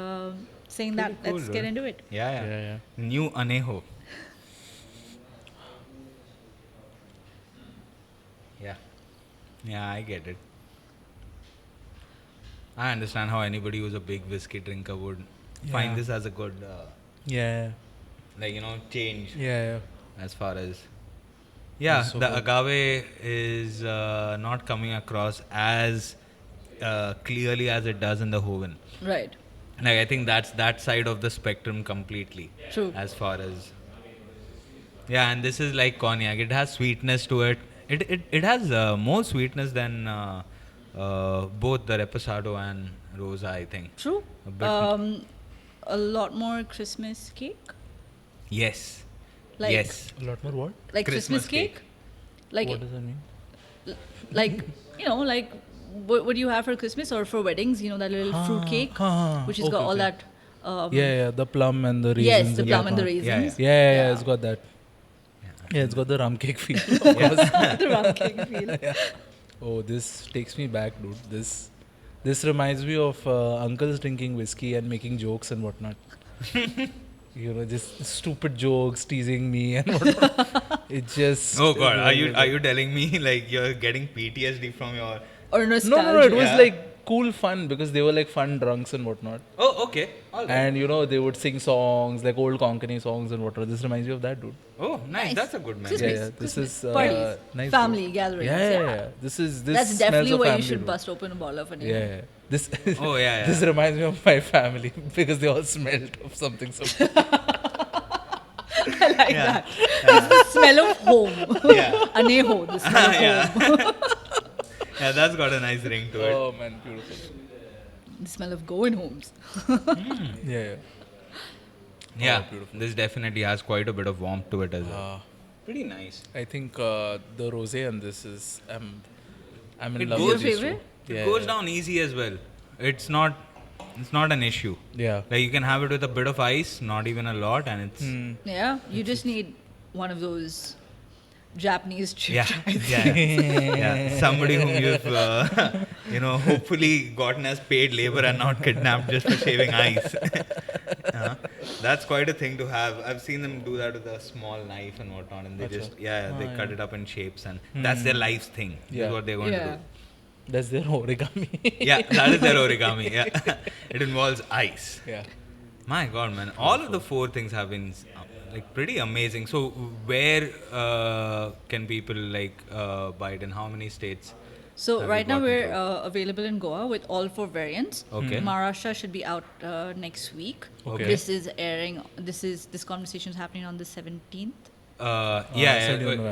saying that, Cool, let's dude. get into it. Yeah. New Anejo. Yeah, I get it. I understand how anybody who's a big whiskey drinker would find this as a good, change as far as. Yeah, So the good. agave is not coming across as clearly as it does in the Hoven. Right. Like, I think that's that side of the spectrum completely. True. As far as. Yeah, and this is like cognac. It has sweetness to it. It has more sweetness than both the Reposado and Rosa, I think. True. A bit A lot more Christmas cake. yes. Like, Yes. A lot more what? Like Christmas Christmas cake. Like, What does that mean? like like what do you have for Christmas or for weddings? That little fruit cake, which has got all that. The plum and the raisins. Yes, the and plum and the whatnot. raisins. Yeah, it's got that. Yeah, it's got the rum cake feel. Of course. The rum cake feel. Oh, this takes me back, dude. This reminds me of uncles drinking whiskey and making jokes and whatnot. Just stupid jokes, teasing me and whatnot. It just. Oh God, are you telling me like you're getting PTSD from your? Or nostalgia. No. It was Yeah. like cool fun because they were like fun drunks and whatnot. Oh, okay. All right. And they would sing songs like old Konkani songs and whatnot. This reminds me of that, dude. Oh, nice. Nice. That's a good memory. Christmas. This is Parties. nice. Family dude. gatherings. Yeah. This That's smells definitely of where you family, should dude. bust open a bottle of Anejo. Yeah. This. Oh, yeah. This reminds me of my family because they all smelled of something. I like that. It's the smell of home. Yeah. Anejo, the smell of home. Yeah. Yeah, that's got a nice ring to it. Oh man, beautiful. The smell of going homes. Yeah. Yeah, beautiful. this definitely has quite a bit of warmth to it as well. Pretty nice. I think the rosé and this is I'm in It love goes- with these two. favorite? It goes down easy as well. It's not an issue. Yeah. Like you can have it with a bit of ice, not even a lot, and it's Yeah, you just need one of those Japanese chip yeah, drives. yeah. Somebody whom you've hopefully gotten as paid labor and not kidnapped just for shaving ice. That's quite a thing to have. I've seen them do that with a small knife and whatnot, and they just they cut it up in shapes, and that's their life's thing. Yeah. Is what they're going to Yeah. do. That's their origami. Yeah, that is their origami. Yeah, it involves ice. Yeah. My God, man! All of the four things have been like pretty amazing. So, where can people buy it? In how many states? So Have right you now gotten we're to? available in Goa with all 4 variants. Okay. Maharashtra should be out next week. Okay. This is airing. This conversation is happening on the 17th Yeah,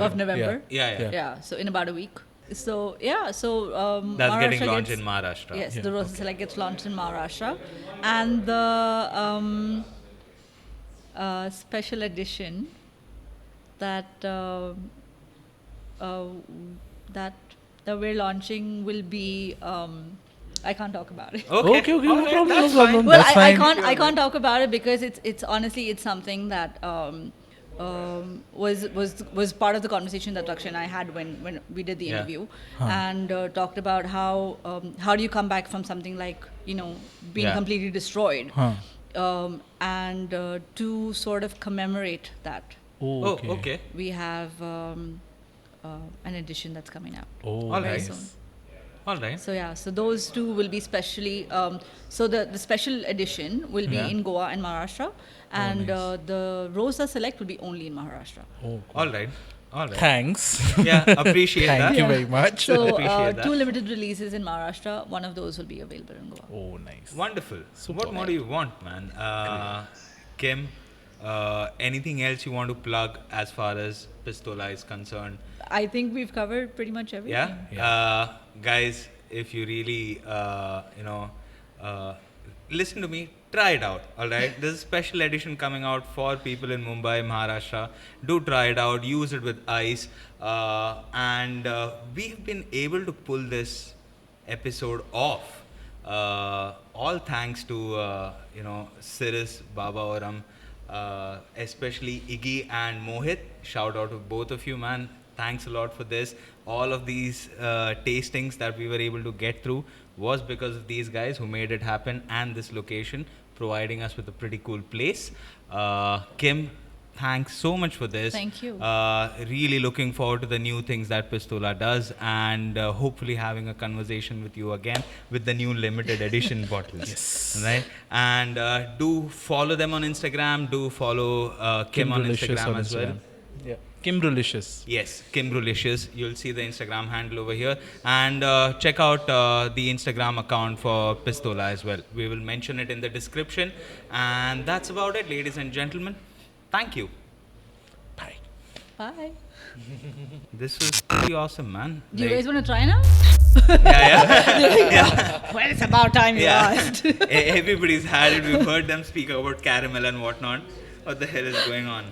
of November. yeah. Yeah. So in about a week. So That's Maharashtra getting launched gets- in Maharashtra. Yes, Yeah, the Rosa Select gets launched in Maharashtra, and the special edition that that we're launching will be. I can't talk about it. Okay, All no right, problem, that's no problem. fine. Well, That's I fine. can't talk about it because it's honestly it's something that was part of the conversation that Raksha and I had when we did the Yeah. interview and talked about how do you come back from something like being Yeah. completely destroyed Huh. and to sort of commemorate that Oh, okay. we have an edition that's coming out. Oh, All very right. soon. All right. So yeah, so those two will be specially. So the special edition will be Yeah. in Goa and Maharashtra, and nice. the Rosa Select will be only in Maharashtra. Oh, All right. All right. thanks. Yeah, appreciate that. Thank you very much. So Appreciate that. 2 limited releases in Maharashtra. One of those will be available in Goa. Oh, nice. Wonderful. Super. What more do you want, man? Kim, anything else you want to plug as far as Pistola is concerned? I think we've covered pretty much everything. Yeah. Guys, if you really, listen to me, try it out. All right. There's a special edition coming out for people in Mumbai, Maharashtra. Do try it out. Use it with ice. And we've been able to pull this episode off. All thanks to Cyrus, Baba Oram, especially Iggy and Mohit. shout out to both of you, man. Thanks a lot for this. All of these tastings that we were able to get through was because of these guys who made it happen, and this location providing us with a pretty cool place. Kim, thanks so much for this. Thank you. Really looking forward to the new things that Pistola does, and hopefully having a conversation with you again with the new limited edition bottles. Yes. Right? And do follow them on Instagram. Do follow Kim on Instagram as well. Yeah. Kimbrewlicious. Yes, Kimbrewlicious. You'll see the Instagram handle over here. And check out the Instagram account for Pistola as well. We will mention it in the description. And that's about it, ladies and gentlemen. Thank you. Bye. Bye. This was pretty awesome, man. Do you Like- guys want to try now? yeah. Well, it's about time you asked. Everybody's had it. We've heard them speak about caramel and whatnot. What the hell is going on?